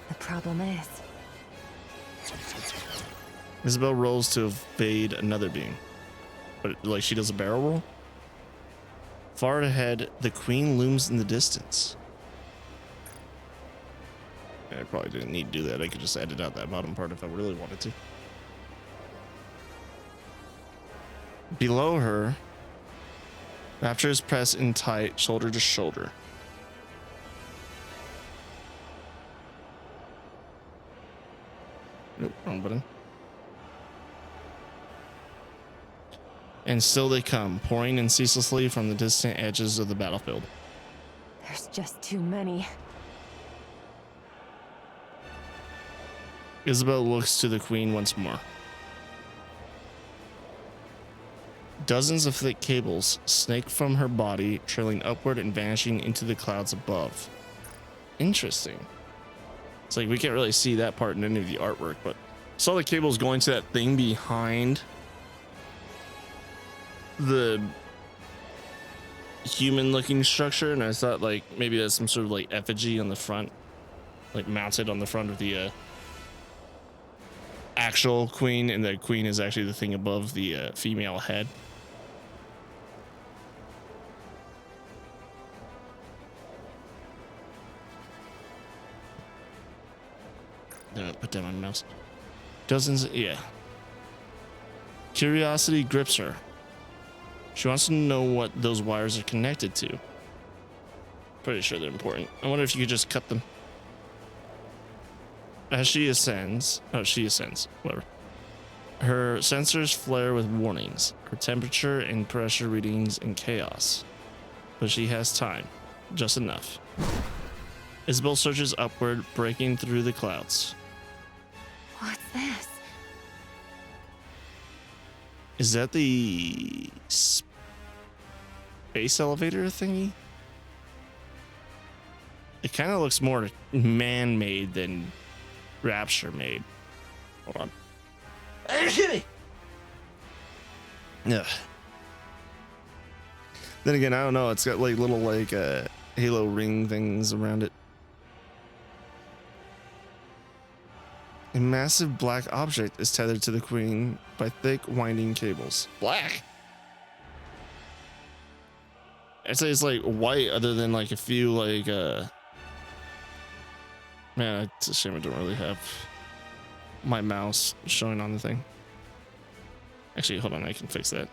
The problem is... Isabel rolls to evade another beam. But like she does a barrel roll? Far ahead, the Queen looms in the distance. I probably didn't need to do that. I could just edit out that bottom part if I really wanted to. Below her, Raptors press in tight, shoulder to shoulder. Nope, wrong button. And still they come, pouring in ceaselessly from the distant edges of the battlefield. There's just too many. Isabel looks to the Queen once more. Dozens of thick cables snake from her body, trailing upward and vanishing into the clouds above. Interesting. It's like we can't really see that part in any of the artwork, but saw the cables going to that thing behind the human-looking structure, and I thought like maybe that's some sort of like effigy on the front, like mounted on the front of the actual Queen, and the Queen is actually the thing above the female head. Put down my mouse. Dozens, yeah. Curiosity grips her. She wants to know what those wires are connected to. Pretty sure they're important. I wonder if you could just cut them. As she ascends, whatever. Her sensors flare with warnings, her temperature and pressure readings in chaos. But she has time, just enough. Isabel searches upward, breaking through the clouds. What's this? Is that the space elevator thingy? It kind of looks more man-made than Rapture-made. Hold on. Yeah. Then again, I don't know. It's got like little like halo ring things around it. A massive black object is tethered to the Queen by thick, winding cables. Black? I'd say it's like white, other than like a few like man, it's a shame I don't really have my mouse showing on the thing. Actually, hold on, I can fix that.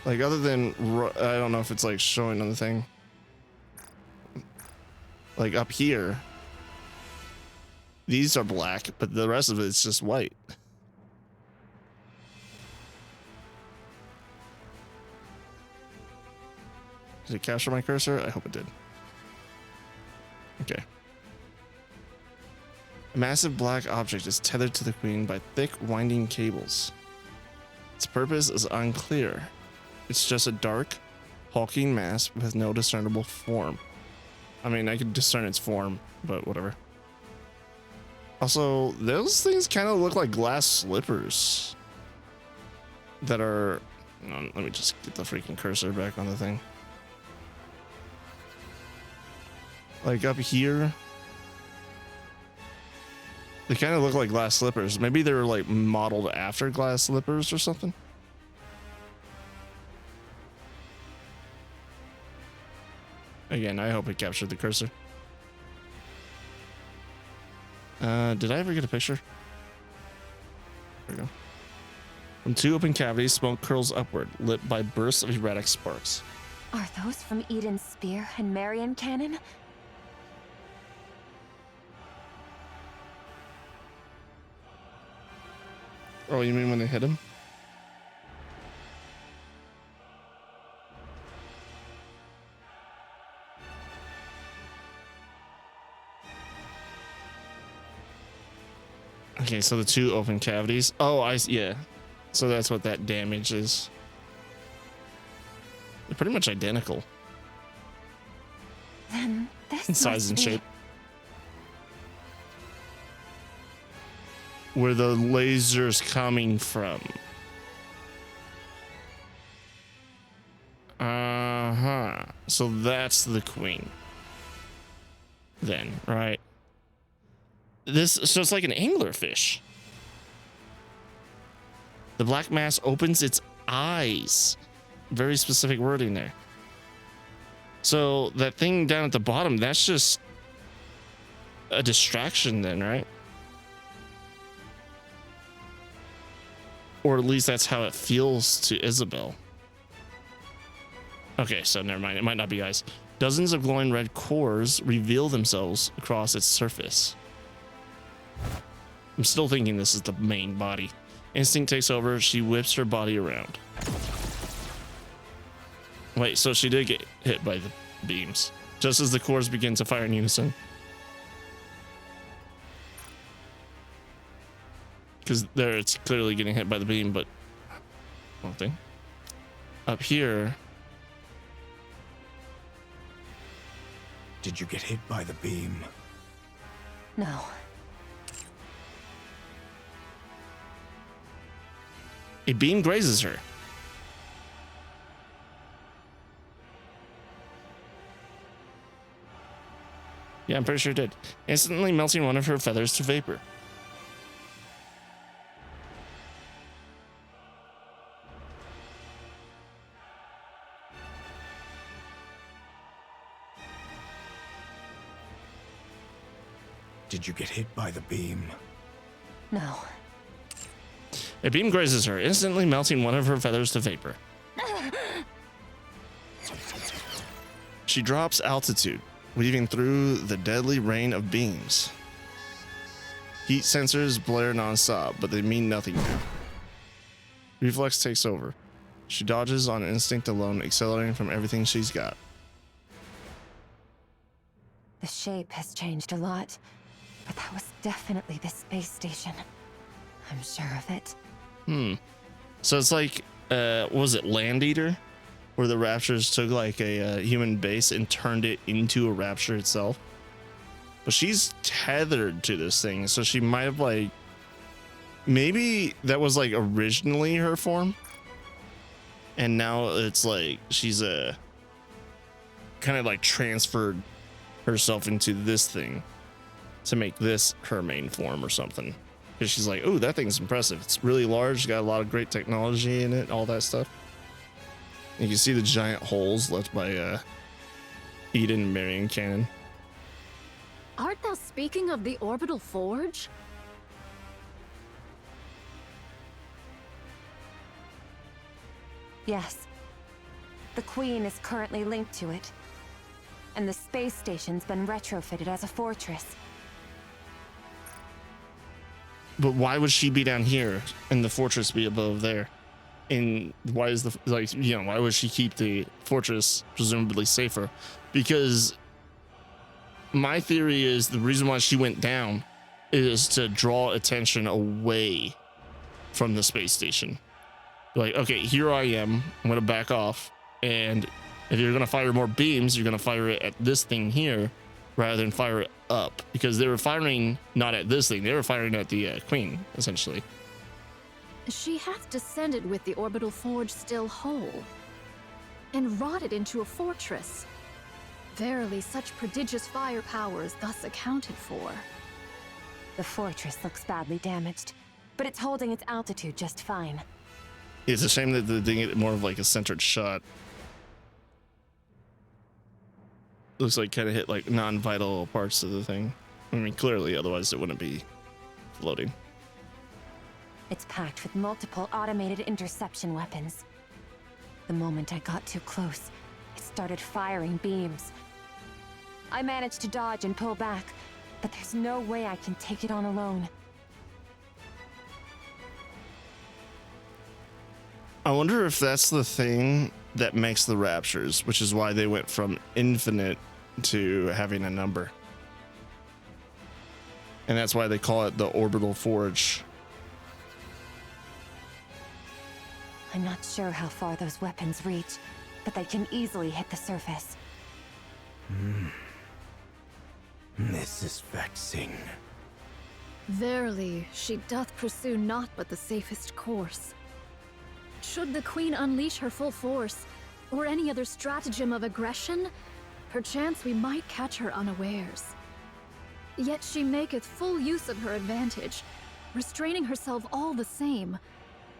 Like, other than, I don't know if it's like showing on the thing. Like up here, these are black, but the rest of it is just white. Did it capture my cursor? I hope it did. Okay. A massive black object is tethered to the Queen by thick, winding cables. Its purpose is unclear. It's just a dark, hulking mass with no discernible form. I mean, I could discern its form, but whatever. Also, those things kind of look like glass slippers that are... Let me just get the freaking cursor back on the thing. Like up here, they kind of look like glass slippers. Maybe they're like modeled after glass slippers or something. Again, I hope it captured the cursor. Did I ever get a picture? There we go. From two open cavities, smoke curls upward, lit by bursts of erratic sparks. Are those from Eden's spear and Marion cannon? Oh, you mean when they hit him? Okay, so the two open cavities. Oh, yeah. So that's what that damage is. They're pretty much identical. Then this in size must and be... shape. Where the laser's coming from. Uh-huh. So that's the queen. Then, right? So it's like an anglerfish. The black mass opens its eyes. Very specific wording there. So that thing down at the bottom, that's just a distraction then, right? Or at least that's how it feels to Isabel. Okay, so never mind. It might not be eyes. Dozens of glowing red cores reveal themselves across its surface. I'm still thinking this is the main body. Instinct takes over. She whips her body around. Wait, so she did get hit by the beams. Just as the cores begin to fire in unison. Because there it's clearly getting hit by the beam, but one thing. Up here. Did you get hit by the beam? No. A beam grazes her. Yeah, I'm pretty sure it did. Instantly melting one of her feathers to vapor. Did you get hit by the beam? No. A beam grazes her, instantly melting one of her feathers to vapor. She drops altitude, weaving through the deadly rain of beams. Heat sensors blare nonstop, but they mean nothing now. Reflex takes over. She dodges on instinct alone, accelerating from everything she's got. The shape has changed a lot, but that was definitely the space station. I'm sure of it. So it's like, was it Land Eater? Where the Raptors took like a human base and turned it into a Rapture itself. But she's tethered to this thing, so she might have like... Maybe that was like originally her form. And now it's like she's kind of like transferred herself into this thing to make this her main form or something. Because she's like, oh, that thing's impressive. It's really large, got a lot of great technology in it, all that stuff. You can see the giant holes left by Eden and Marion cannon. Art thou speaking of the orbital forge? Yes. The Queen is currently linked to it. And the space station's been retrofitted as a fortress. But why would she be down here and the fortress be above there? And why is why would she keep the fortress presumably safer? Because my theory is the reason why she went down is to draw attention away from the space station. Like, okay, here I am. I'm going to back off. And if you're going to fire more beams, you're going to fire it at this thing here rather than fire it up, because they were firing not at this thing, they were firing at the queen, essentially. She hath descended with the orbital forge still whole, and wrought it into a fortress. Verily, such prodigious fire powers thus accounted for. The fortress looks badly damaged, but it's holding its altitude just fine. It's a shame that they didn't get more of like a centered shot. Looks like kind of hit like non-vital parts of the thing. I mean, clearly, otherwise it wouldn't be floating. It's packed with multiple automated interception weapons. The moment I got too close, it started firing beams. I managed to dodge and pull back, but there's no way I can take it on alone. I wonder if that's the thing that makes the raptures, which is why they went from infinite to having a number. And that's why they call it the orbital forge. I'm not sure how far those weapons reach, but they can easily hit the surface. This is vexing. Verily, she doth pursue naught but the safest course. Should the queen unleash her full force, or any other stratagem of aggression, perchance we might catch her unawares. Yet she maketh full use of her advantage, restraining herself all the same.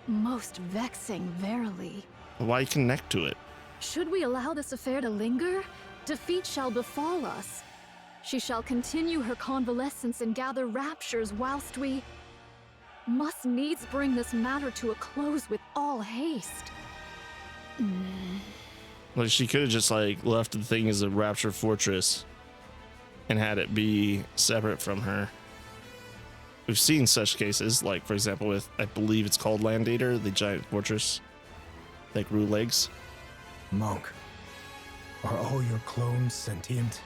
Most vexing, verily. Why connect to it? Should we allow this affair to linger, defeat shall befall us. She shall continue her convalescence and gather raptures whilst we must needs bring this matter to a close with all haste. Like, she could have just like left the thing as a rapture fortress and had it be separate from her. We've seen such cases, like for example with, I believe it's called Land Eater, the giant fortress that grew legs. Monk, are all your clones sentient?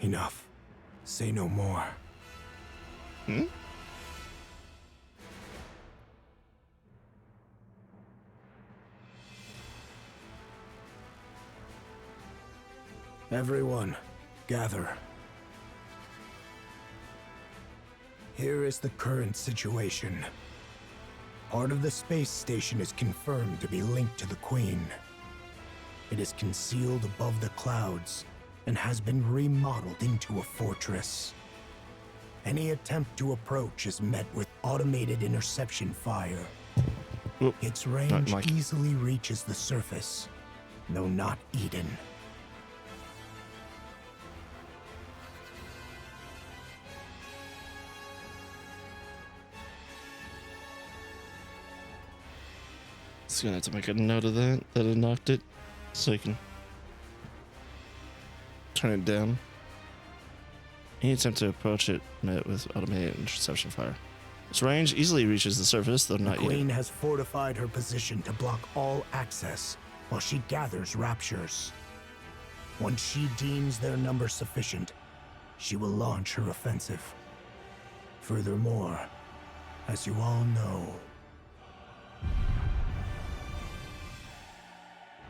Enough. Say no more. Everyone, gather. Here is the current situation. Part of the space station is confirmed to be linked to the Queen. It is concealed above the clouds and has been remodeled into a fortress. Any attempt to approach is met with automated interception fire. Oop, its range easily reaches the surface, though not Eden. So gonna have to make a note of that I knocked it, so I can turn it down. Any attempt to approach it met with automated interception fire. Its range easily reaches the surface, though not yet. The Queen has fortified her position to block all access while she gathers raptures. Once she deems their number sufficient, she will launch her offensive. Furthermore, as you all know,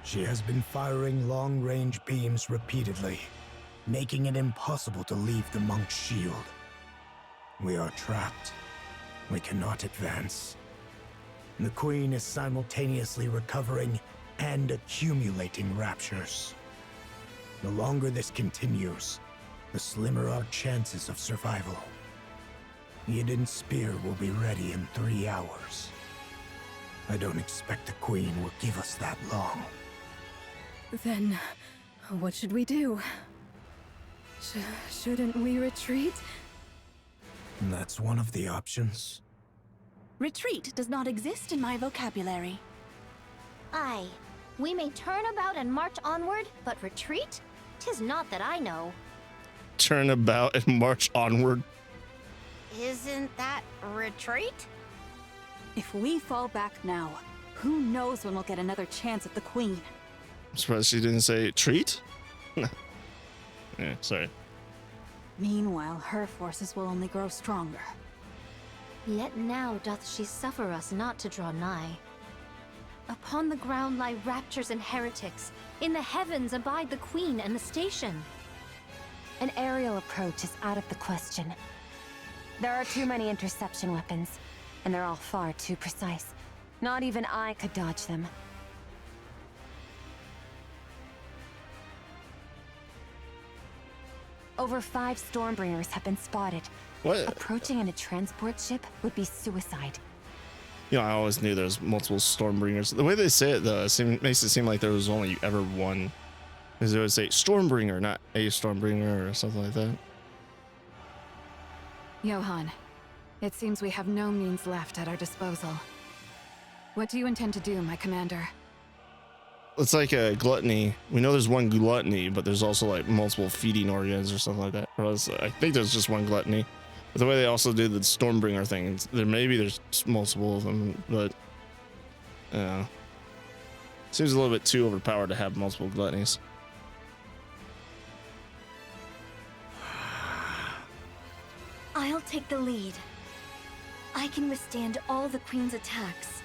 she has been firing long-range beams repeatedly, making it impossible to leave the monk's shield. We are trapped. We cannot advance. The Queen is simultaneously recovering and accumulating raptures. The longer this continues, the slimmer our chances of survival. The Eden Spear will be ready in 3 hours. I don't expect the Queen will give us that long. Then, what should we do? Shouldn't we retreat? That's one of the options. Retreat does not exist in my vocabulary. Aye. We may turn about and march onward, but retreat? 'Tis not that I know. Turn about and march onward? Isn't that retreat? If we fall back now, who knows when we'll get another chance at the Queen? I'm surprised she didn't say treat. Yeah, sorry. Meanwhile, her forces will only grow stronger. Yet now doth she suffer us not to draw nigh. Upon the ground lie raptures and heretics. In the heavens abide the queen and the station. An aerial approach is out of the question. There are too many interception weapons, and they're all far too precise. Not even I could dodge them. Over 5 Stormbringers have been spotted. What? Approaching in a transport ship would be suicide. You know, I always knew there was multiple Stormbringers. The way they say it, though, makes it seem like there was only ever one. Because they would say Stormbringer, not a Stormbringer or something like that. Johan, it seems we have no means left at our disposal. What do you intend to do, my commander? It's like a gluttony. We know there's one gluttony, but there's also like multiple feeding organs or something like that. Or else, I think there's just one gluttony. But the way they also did the Stormbringer thing, there's multiple of them, but seems a little bit too overpowered to have multiple gluttonies. I'll take the lead. I can withstand all the Queen's attacks.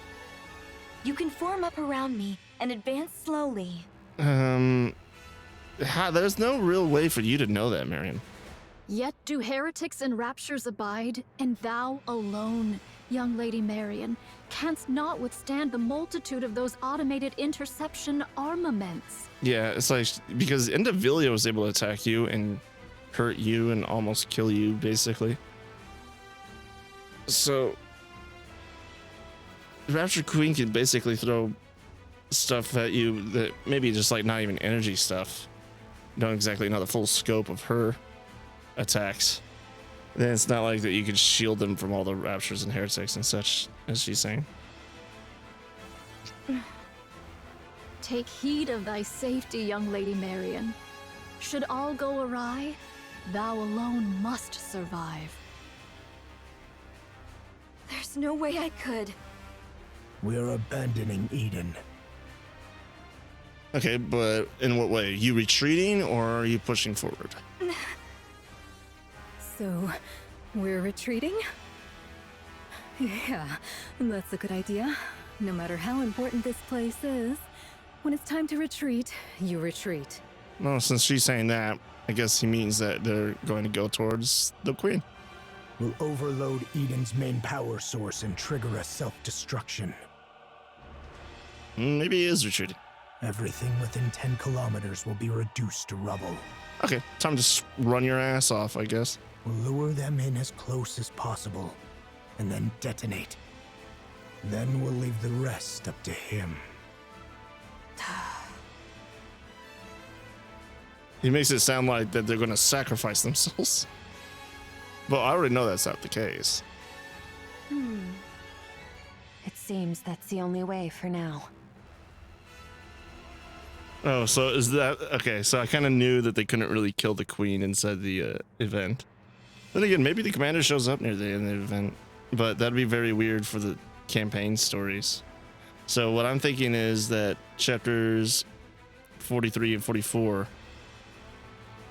You can form up around me and advance slowly. There's no real way for you to know that, Marion. Yet do heretics and raptures abide, and thou alone, young Lady Marion, canst not withstand the multitude of those automated interception armaments. Yeah, it's like, because Indivilia was able to attack you and hurt you and almost kill you, basically. So, Rapture Queen can basically throw stuff at you that maybe just like not even energy stuff. Don't exactly know the full scope of her attacks. Then it's not like that you could shield them from all the raptures and heretics and such, as she's saying. Take heed of thy safety, young Lady Marion. Should all go awry, thou alone must survive. There's no way I could. We're abandoning Eden. Okay, but in what way? You retreating or are you pushing forward? So, we're retreating? Yeah, that's a good idea. No matter how important this place is, when it's time to retreat, you retreat. Well, since she's saying that, I guess he means that they're going to go towards the Queen. We'll overload Eden's main power source and trigger a self-destruction. Maybe he is retreating. Everything within 10 kilometers will be reduced to rubble. Okay, time to run your ass off, I guess. We'll lure them in as close as possible, and then detonate. Then we'll leave the rest up to him. He makes it sound like that they're going to sacrifice themselves. But I already know that's not the case. It seems that's the only way for now. Oh, so is that... Okay, so I kind of knew that they couldn't really kill the Queen inside the event. Then again, maybe the commander shows up near the end of the event. But that'd be very weird for the campaign stories. So what I'm thinking is that chapters 43 and 44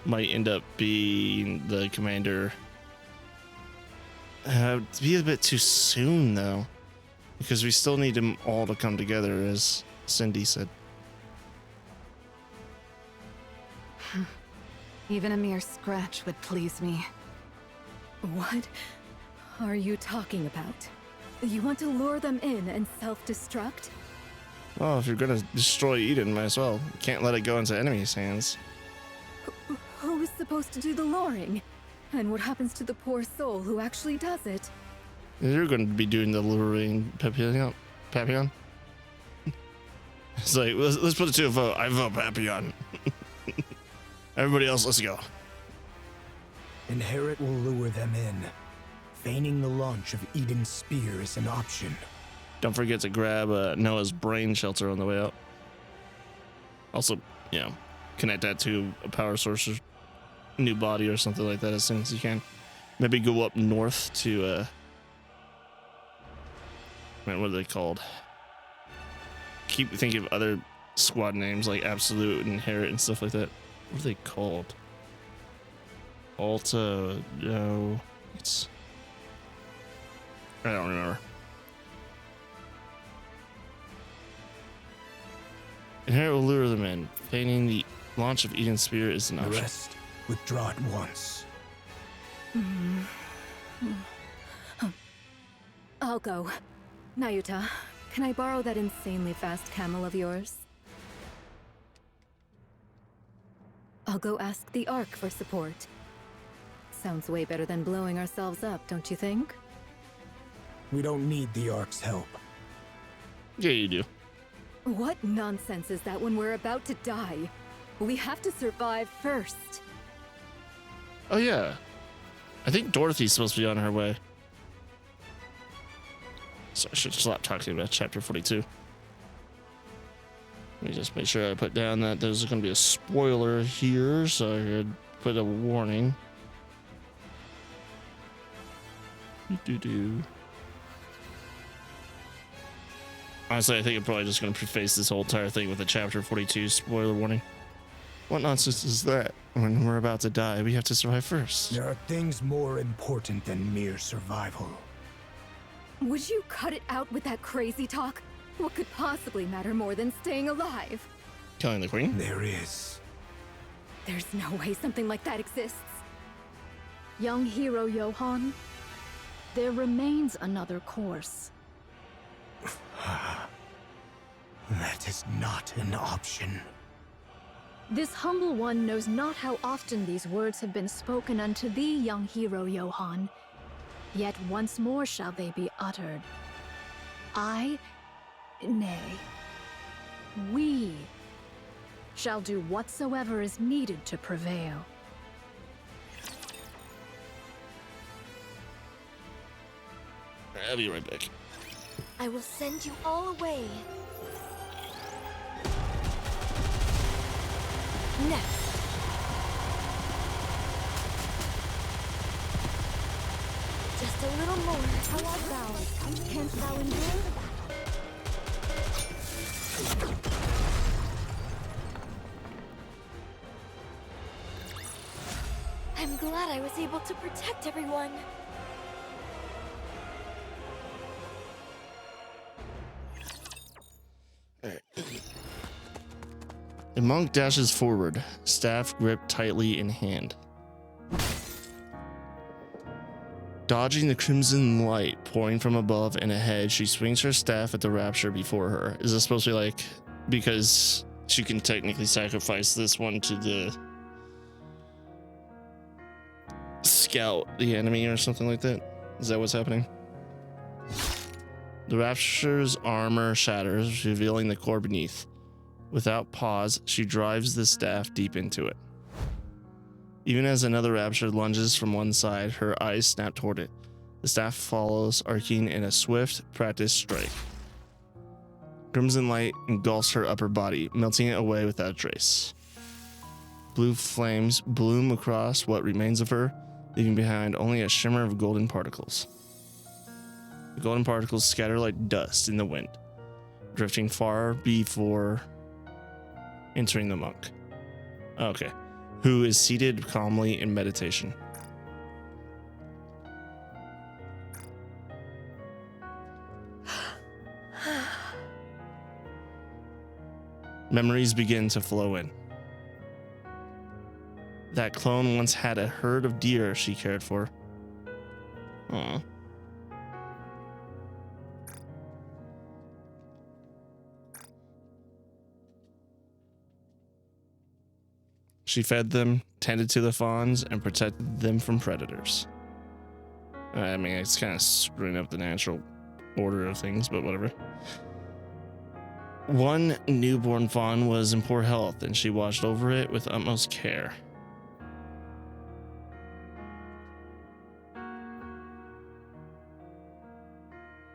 might end up being the commander. It'd be a bit too soon, though. Because we still need them all to come together, as Cindy said. Even a mere scratch would please me. What are you talking about? You want to lure them in and self-destruct? Well, if you're gonna destroy Eden, might as well. Can't let it go into enemies' hands. Who is supposed to do the luring? And what happens to the poor soul who actually does it? You're going to be doing the luring, Papillon. Papillon? It's like, let's put it to a vote. I vote Papillon. Everybody else, let's go. Inherit will lure them in. Feigning the launch of Eden's spear is an option. Don't forget to grab Noah's brain shelter on the way out. Also, you know, connect that to a power source or new body or something like that as soon as you can. Maybe go up north to, man, what are they called? Keep thinking of other squad names like Absolute and Inherit and stuff like that. What are they called? Alta, no, it's... I don't remember. Inherit will lure them in. Feigning the launch of Eden's spear is an The option. rest, withdraw at once. I'll go. Nayuta, can I borrow that insanely fast camel of yours? I'll go ask the Ark for support. Sounds way better than blowing ourselves up, don't you think? We don't need the Ark's help. Yeah, you do. What nonsense is that when we're about to die? We have to survive first. Oh yeah. I think Dorothy's supposed to be on her way. So I should stop talking about chapter 42. Let me just make sure I put down that there's going to be a spoiler here, so I could put a warning. Honestly, I think I'm probably just going to preface this whole entire thing with a chapter 42 spoiler warning. What nonsense is that? When we're about to die, we have to survive first. There are things more important than mere survival. Would you cut it out with that crazy talk? What could possibly matter more than staying alive? Killing the queen? There is. There's no way something like that exists. Young hero Johann, there remains another course. That is not an option. This humble one knows not how often these words have been spoken unto thee, young hero Johann. Yet once more shall they be uttered. Nay, we shall do whatsoever is needed to prevail. I'll be right back. I will send you all away. Next. Just a little more. How art thou? Canst thou endure? I'm glad I was able to protect everyone. The monk dashes forward, staff gripped tightly in hand. Dodging the crimson light pouring from above and ahead, she swings her staff at the rapture before her. Is this supposed to be like, because she can technically sacrifice this one to the scout the enemy or something like that? Is that what's happening? The rapture's armor shatters, revealing the core beneath. Without pause, she drives the staff deep into it. Even as another rapture lunges from one side, her eyes snap toward it. The staff follows, arcing in a swift, practiced strike. Crimson light engulfs her upper body, melting it away without a trace. Blue flames bloom across what remains of her, leaving behind only a shimmer of golden particles. The golden particles scatter like dust in the wind, drifting far before entering the monk. Okay. Who is seated calmly in meditation. Memories begin to flow in. That clone once had a herd of deer she cared for. Aww. She fed them, tended to the fawns, and protected them from predators. I mean, it's kind of screwing up the natural order of things, but whatever. One newborn fawn was in poor health, and she watched over it with utmost care.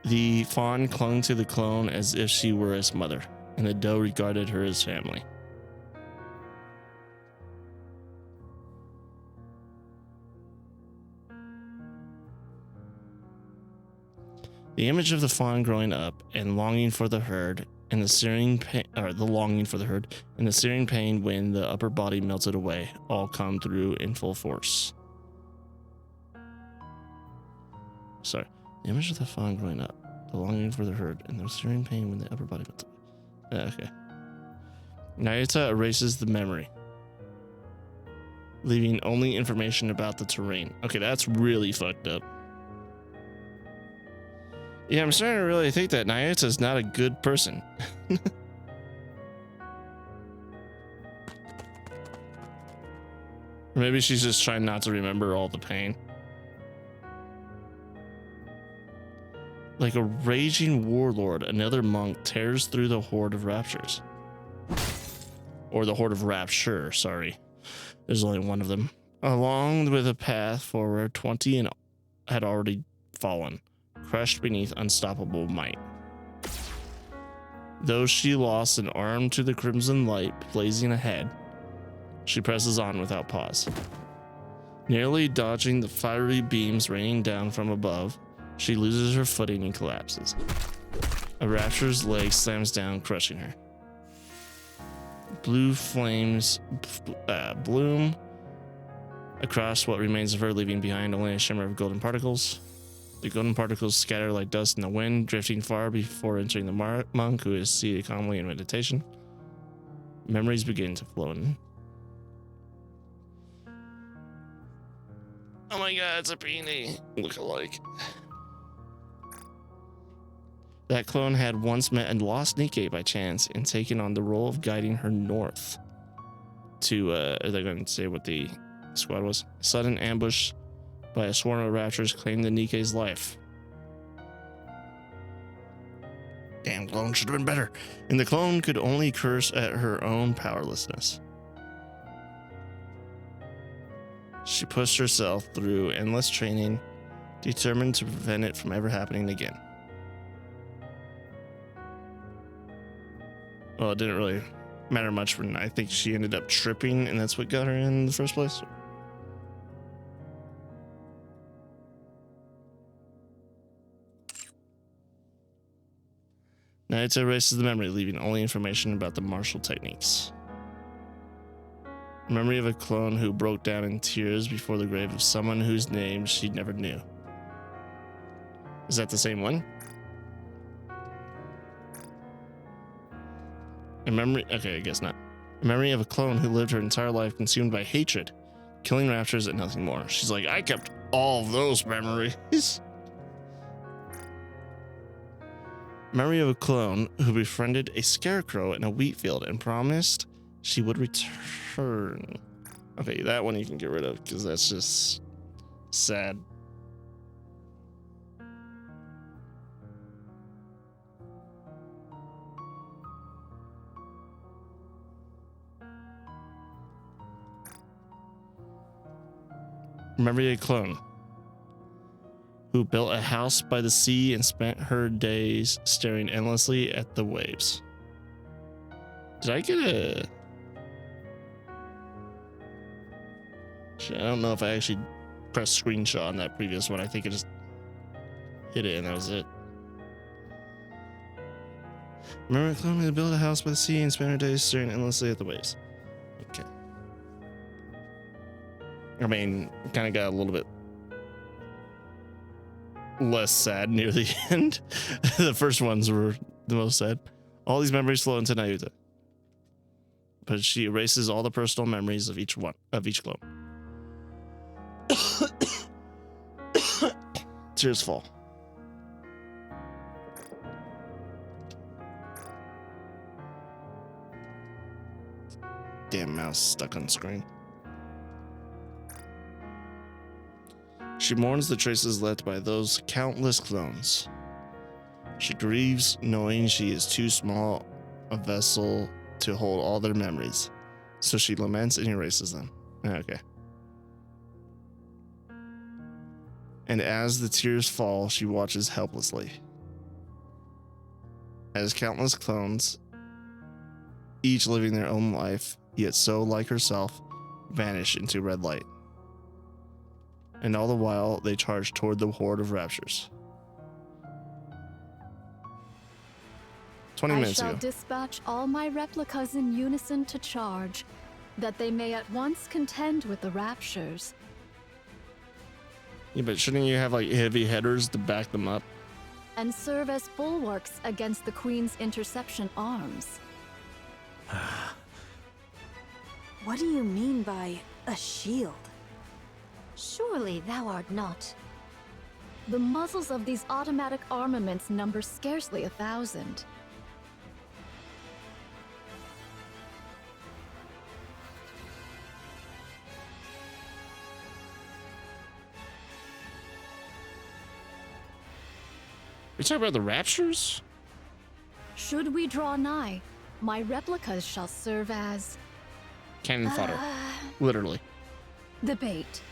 The fawn clung to the clone as if she were its mother, and the doe regarded her as family. The image of the fawn growing up and longing for the herd, and the searing pain, or the longing for the herd, and the searing pain when the upper body melted away, all come through in full force. Sorry, the image of the fawn growing up, the longing for the herd, and the searing pain when the upper body melted away. Okay. Nayuta erases the memory, leaving only information about the terrain. Okay, that's really fucked up. Yeah, I'm starting to really think that Nayuta is not a good person. Maybe she's just trying not to remember all the pain. Like a raging warlord, another monk tears through the horde of raptures. Or the horde of rapture, sorry. There's only one of them. Along with a path forward, 20 and had already fallen, crushed beneath unstoppable might. Though she lost an arm to the crimson light blazing ahead, she presses on without pause. Nearly dodging the fiery beams raining down from above, she loses her footing and collapses. A rapture's leg slams down, crushing her. Blue flames bloom across what remains of her, leaving behind only a shimmer of golden particles. The golden particles scatter like dust in the wind, drifting far before entering the monk, who is seated calmly in meditation. Memories begin to flow in. Oh my god, it's a beanie. Look alike. That clone had once met and lost Nikke by chance and taken on the role of guiding her north to, are they going to say what the squad was? Sudden ambush by a swarm of raptors claimed the Nikke's life. Damn, clone should have been better. And the clone could only curse at her own powerlessness. She pushed herself through endless training, determined to prevent it from ever happening again. Well, it didn't really matter much when I think she ended up tripping, and that's what got her in the first place. Nayuta erases the memory, leaving only information about the martial techniques. Memory of a clone who broke down in tears before the grave of someone whose name she never knew. Is that the same one? A memory, okay, I guess not. A memory of a clone who lived her entire life consumed by hatred, killing raptors and nothing more. She's like, I kept all of those memories. Memory of a clone who befriended a scarecrow in a wheat field and promised she would return. Okay, that one you can get rid of because that's just sad. Memory of a clone who built a house by the sea and spent her days staring endlessly at the waves. Did I get a... Shit, I don't know if I actually pressed screenshot on that previous one. I think I just hit it and that was it. Remember a clone who built a house by the sea and spent her days staring endlessly at the waves. Okay. I mean, kind of got a little bit less sad near the end. The first ones were the most sad. All these memories flow into Nayuta, but she erases all the personal memories of each clone. Tears fall. Damn mouse stuck on screen. She mourns the traces left by those countless clones. She grieves knowing she is too small a vessel to hold all their memories, so she laments and erases them. Okay. And as the tears fall, she watches helplessly as countless clones, each living their own life, yet so like herself, vanish into red light. And all the while, they charge toward the horde of raptures. 20 minutes ago. I shall dispatch all my replicas in unison to charge, that they may at once contend with the raptures. Yeah, but shouldn't you have like heavy headers to back them up? And serve as bulwarks against the Queen's interception arms. What do you mean by a shield? Surely thou art not. The muzzles of these automatic armaments number scarcely 1,000. We talking about the raptures? Should we draw nigh, my replicas shall serve as Cannon fodder. Literally. the bait.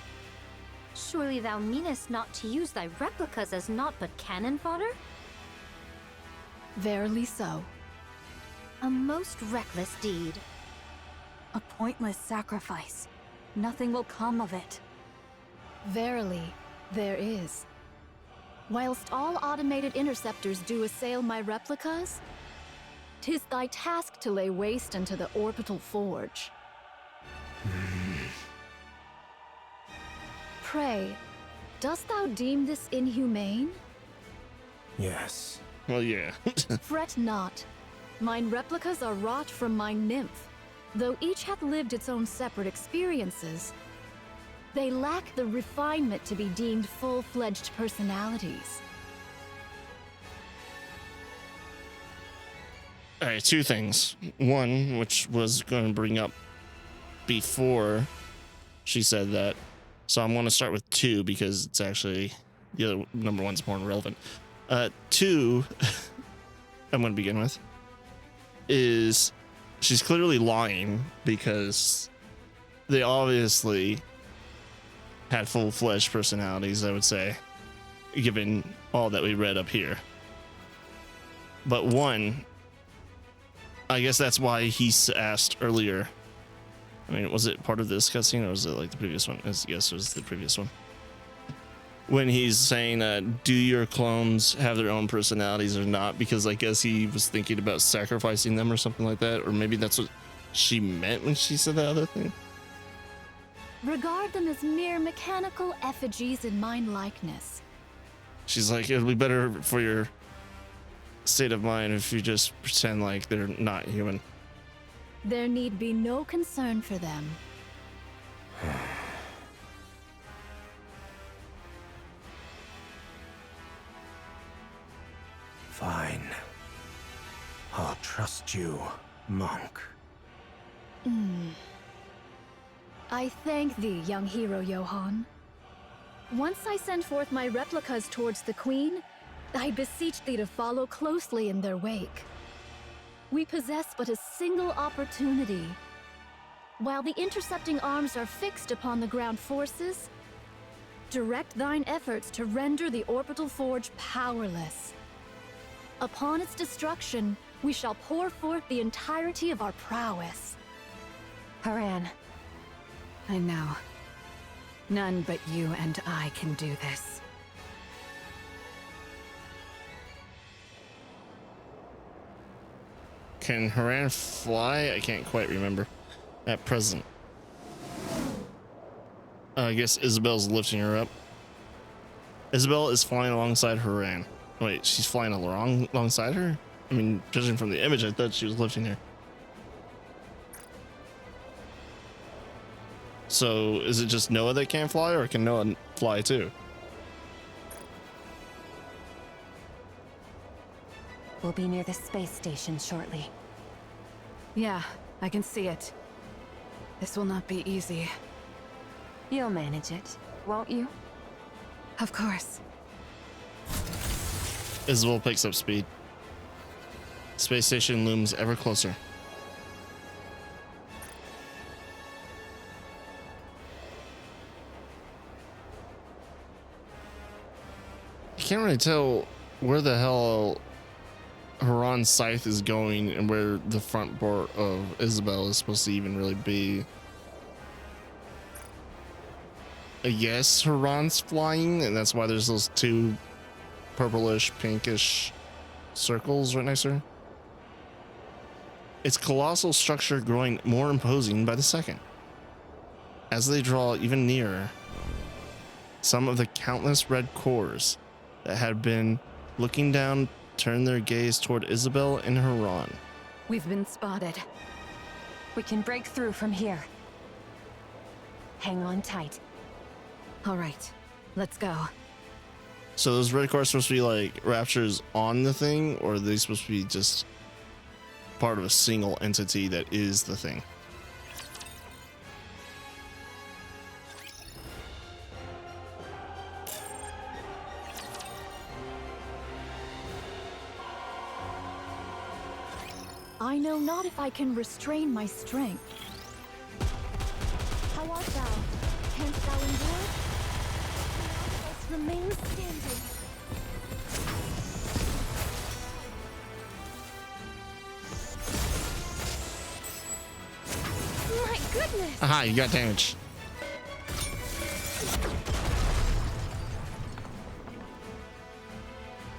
Surely thou meanest not to use thy replicas as naught but cannon fodder? Verily so. A most reckless deed. A pointless sacrifice. Nothing will come of it. Verily, there is. Whilst all automated interceptors do assail my replicas, 'tis thy task to lay waste unto the orbital forge. Pray, dost thou deem this inhumane? Yes. Well, yeah. Fret not. Mine replicas are wrought from my nymph. Though each hath lived its own separate experiences, they lack the refinement to be deemed full-fledged personalities. All right, two things. One, which was going to bring up before she said that. So I'm going to start with two because it's actually the other number one's more relevant. Two, I'm going to begin with, is she's clearly lying because they obviously had full-fledged personalities, I would say, given all that we read up here. But one, I guess that's why he asked earlier. I mean, was it part of this cutscene or was it like the previous one? Yes, it was the previous one. When he's saying, do your clones have their own personalities or not? Because I guess he was thinking about sacrificing them or something like that. Or maybe that's what she meant when she said that other thing. Regard them as mere mechanical effigies in mine likeness. She's like, it'll be better for your state of mind if you just pretend like they're not human. There need be no concern for them. Fine. I'll trust you, monk. I thank thee, young hero Johann. Once I send forth my replicas towards the Queen, I beseech thee to follow closely in their wake. We possess but a single opportunity. While the intercepting arms are fixed upon the ground forces, direct thine efforts to render the orbital forge powerless. Upon its destruction, we shall pour forth the entirety of our prowess. Haran. I know. None but you and I can do this. Can Haran fly? I can't quite remember at present. I guess Isabel's lifting her up. Isabel is flying alongside Haran. Wait, she's flying alongside her? I mean, judging from the image, I thought she was lifting her. So, is it just Noah that can't fly, or can Noah fly too? We'll be near the space station shortly. Yeah, I can see it. This will not be easy. You'll manage it, won't you? Of course. Isabel picks up speed. Space station looms ever closer. I can't really tell where the hell Haran's scythe is going and where the front part of Isabel is supposed to even really be. I guess Haran's flying, and that's why there's those two purplish, pinkish circles right next to her. Its colossal structure growing more imposing by the second. As they draw even nearer, some of the countless red cores that had been looking down turn their gaze toward Isabel and Haran. We've been spotted. We can break through from here. Hang on tight. All right, let's go. So those red cars supposed to be like raptures on the thing, or are they supposed to be just part of a single entity that is the thing? I know not if I can restrain my strength. How art thou? Canst thou endure? Thou must remain standing. My goodness! Aha, you got damage.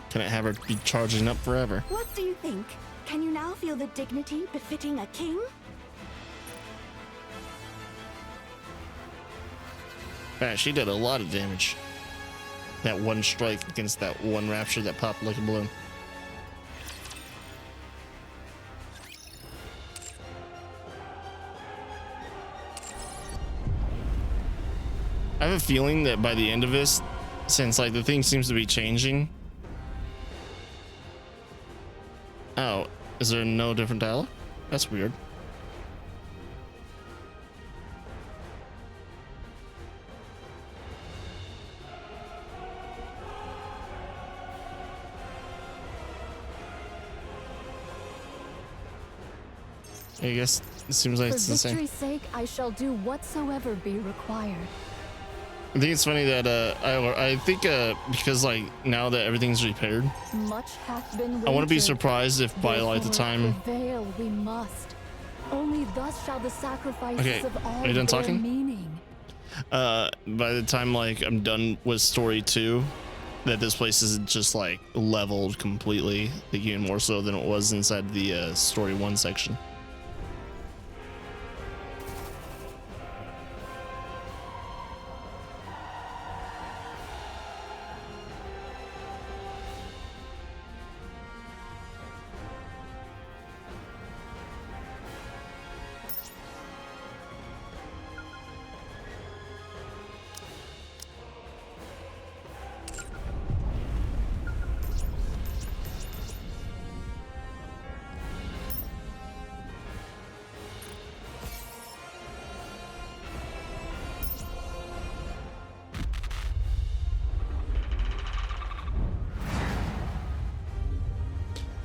Can I have her be charging up forever? What do you think? Can you now feel the dignity befitting a king? Man, she did a lot of damage. That one strike against that one rapture that popped like a balloon. I have a feeling that by the end of this, since like the thing seems to be changing. Oh, is there no different dialogue? That's weird. I guess it seems like it's the same. For victory's sake, I shall do whatsoever be required. I think it's funny that I think because like now that everything's repaired, Much hath been I want to be wagered. surprised if by like the Therefore time. prevail we must. Only thus shall the sacrifices Okay, of all are you done bear talking? meaning. By the time like I'm done with story 2, that this place is just like leveled completely, like even more so than it was inside the story 1 section.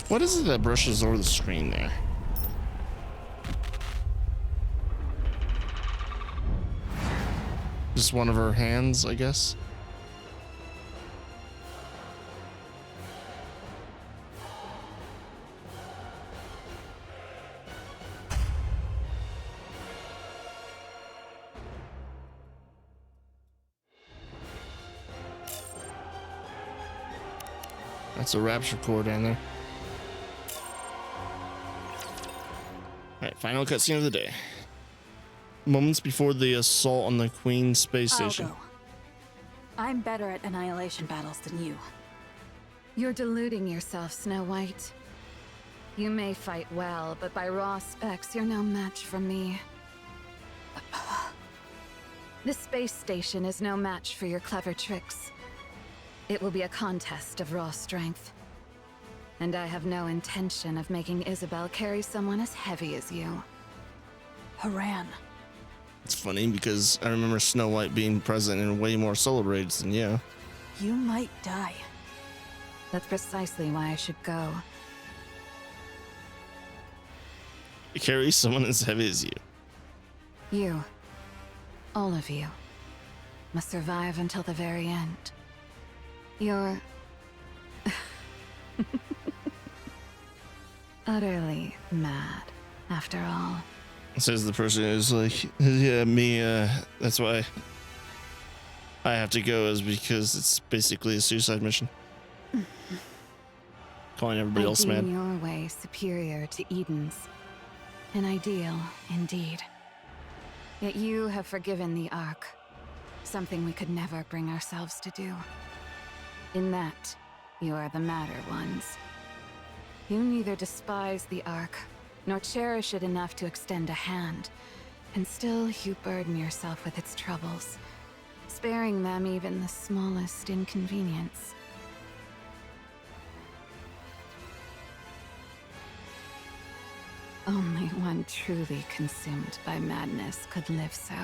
What is it that brushes over the screen there? Just one of her hands, I guess. That's a rapture core down there. Alright, final cutscene of the day. Moments before the assault on the Queen space station. I'll go. I'm better at annihilation battles than you. You're deluding yourself, Snow White. You may fight well, but by raw specs, you're no match for me. This space station is no match for your clever tricks. It will be a contest of raw strength. And I have no intention of making Isabel carry someone as heavy as you. Haran. It's funny because I remember Snow White being present in way more solo raids than you. You might die. That's precisely why I should go. Carry someone as heavy as you. You, all of you, must survive until the very end. You're utterly mad, after all. Says the person who's like, yeah, me, that's why I have to go, is because it's basically a suicide mission. Calling everybody else mad. I deem your way superior to Eden's. An ideal, indeed. Yet you have forgiven the Ark. Something we could never bring ourselves to do. In that, you are the madder ones. You neither despise the Ark, nor cherish it enough to extend a hand, And still you burden yourself with its troubles, sparing them even the smallest inconvenience. Only one truly consumed by madness could live so.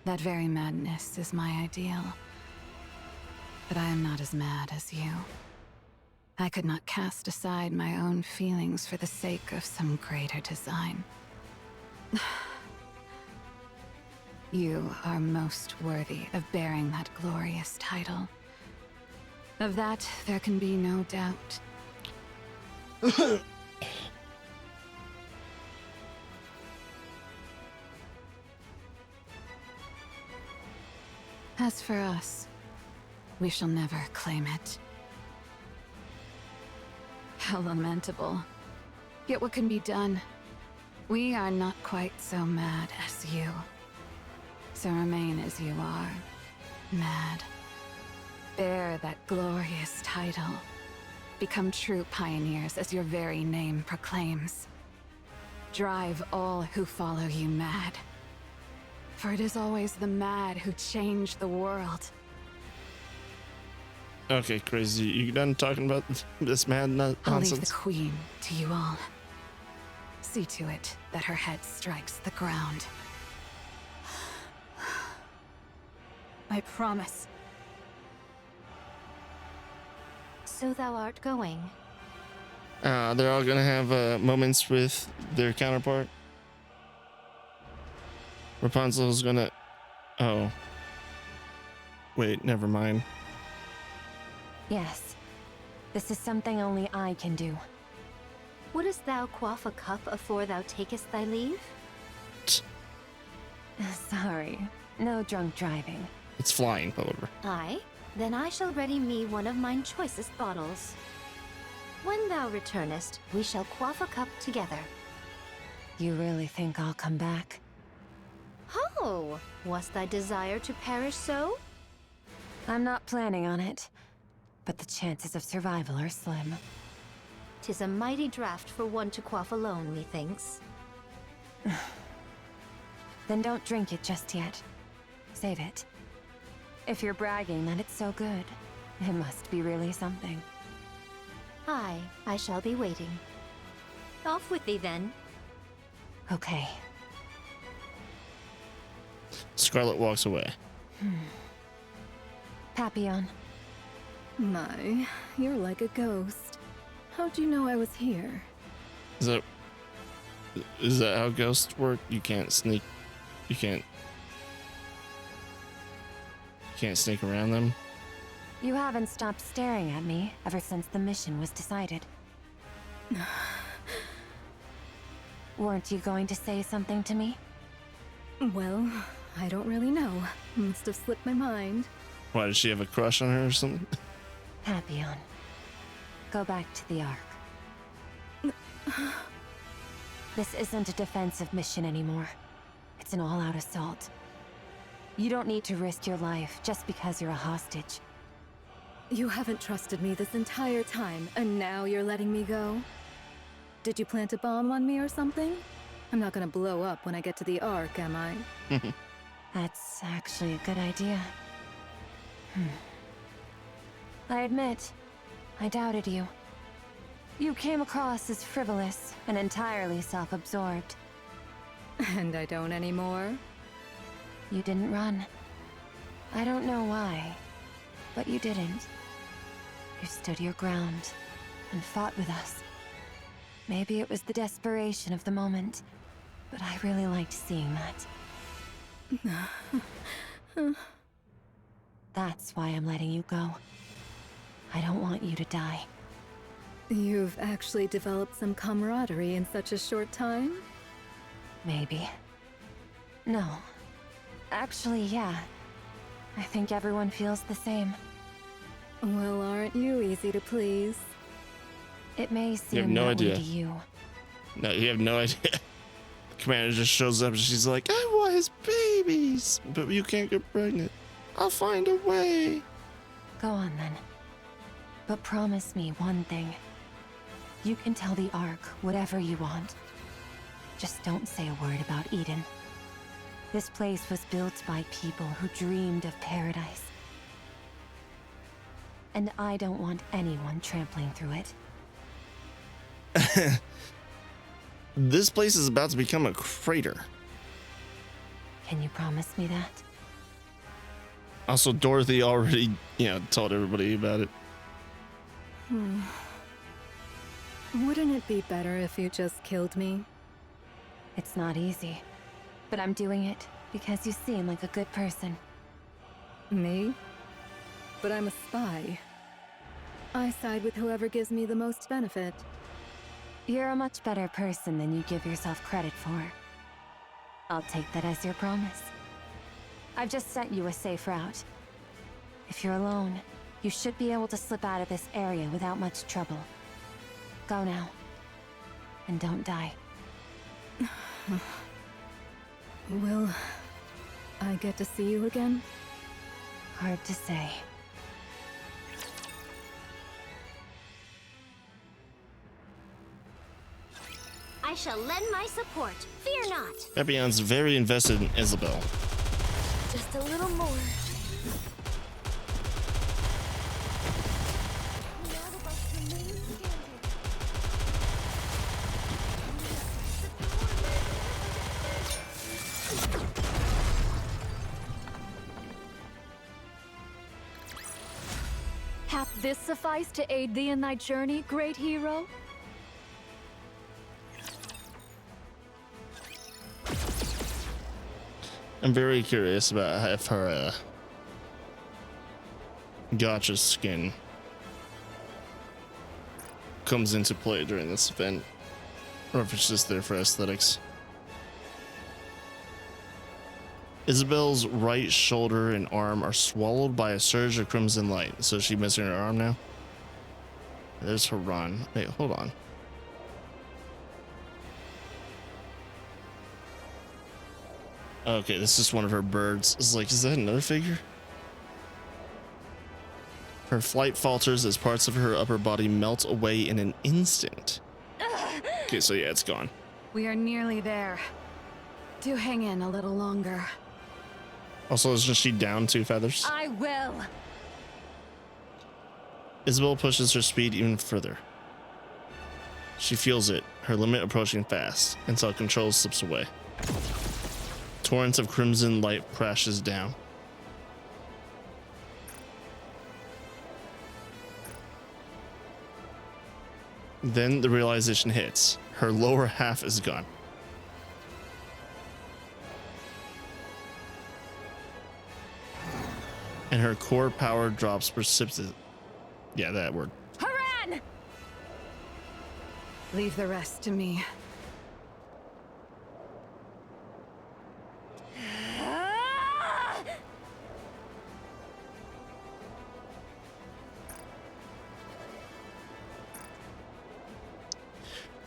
That very madness is my ideal. But I am not as mad as you. I could not cast aside my own feelings for the sake of some greater design. You are most worthy of bearing that glorious title. Of that, there can be no doubt. As for us, we shall never claim it. How lamentable. Yet what can be done? We are not quite so mad as you. So remain as you are, mad. Bear that glorious title. Become true pioneers as your very name proclaims. Drive all who follow you mad. For it is always the mad who change the world. Okay, crazy. You done talking about this mad nonsense? I'll leave the queen to you all. See to it that her head strikes the ground. I promise. So thou art going. They're all gonna have moments with their counterpart. Rapunzel's gonna... Oh. Wait, never mind. Yes. This is something only I can do. Wouldst thou quaff a cup afore thou takest thy leave? Sorry. No drunk driving. It's flying, however. Aye, then I shall ready me one of mine choicest bottles. When thou returnest, we shall quaff a cup together. You really think I'll come back? Ho! Was thy desire to perish so? I'm not planning on it, but the chances of survival are slim. 'Tis a mighty draught for one to quaff alone, methinks. Then don't drink it just yet. Save it. If you're bragging that it's so good, it must be really something. Aye, I shall be waiting. Off with thee then. Okay. Scarlet walks away. Papillon. My, you're like a ghost. How'd you know I was here? Is that how ghosts work? You can't sneak. You can't sneak around them. You haven't stopped staring at me ever since the mission was decided. Weren't you going to say something to me? Well, I don't really know. Must have slipped my mind. Why, does she have a crush on her or something? Papillon. Go back to the Ark. This isn't a defensive mission anymore. It's an all-out assault. You don't need to risk your life just because you're a hostage. You haven't trusted me this entire time, and now you're letting me go? Did you plant a bomb on me or something? I'm not gonna blow up when I get to the Ark, am I? That's actually a good idea. I admit, I doubted you. You came across as frivolous and entirely self-absorbed. And I don't anymore? You didn't run. I don't know why, but you didn't. You stood your ground and fought with us. Maybe it was the desperation of the moment, but I really liked seeing that. That's why I'm letting you go. I don't want you to die. You've actually developed some camaraderie in such a short time? Maybe. No. Actually, yeah. I think everyone feels the same. Well, aren't you easy to please? It may You seem have no that way idea. to you. No, you have no idea. Commander just shows up and she's like, I want his babies, but you can't get pregnant. I'll find a way. Go on then. But promise me one thing. You can tell the Ark whatever you want. Just don't say a word about Eden. This place was built by people who dreamed of paradise. And I don't want anyone trampling through it. This place is about to become a crater. Can you promise me that? Also, Dorothy already, told everybody about it. Wouldn't it be better if you just killed me? It's not easy, but I'm doing it because you seem like a good person. Me? But I'm a spy. I side with whoever gives me the most benefit. You're a much better person than you give yourself credit for. I'll take that as your promise. I've just sent you a safe route. If you're alone, you should be able to slip out of this area without much trouble. Go now. And don't die. Will I get to see you again? Hard to say. I shall lend my support. Fear not. Papillon's very invested in Isabel. Just a little more. Hath this sufficed to aid thee in thy journey, great hero? I'm very curious about if her gacha skin comes into play during this event, or if it's just there for aesthetics. Isabel's right shoulder and arm are swallowed by a surge of crimson light. So is she missing her arm now? There's her run. Wait, hold on. Okay, this is one of her birds. It's like, is that another figure? Her flight falters as parts of her upper body melt away in an instant. Okay, so yeah, it's gone. We are nearly there. Do hang in a little longer. Also, isn't she down 2 feathers? I will. Isabel pushes her speed even further. She feels it, her limit approaching fast, until control slips away. Torrents of crimson light crashes down. Then the realization hits. Her lower half is gone. And her core power drops precipitously. Yeah, that word. Haran! Leave the rest to me.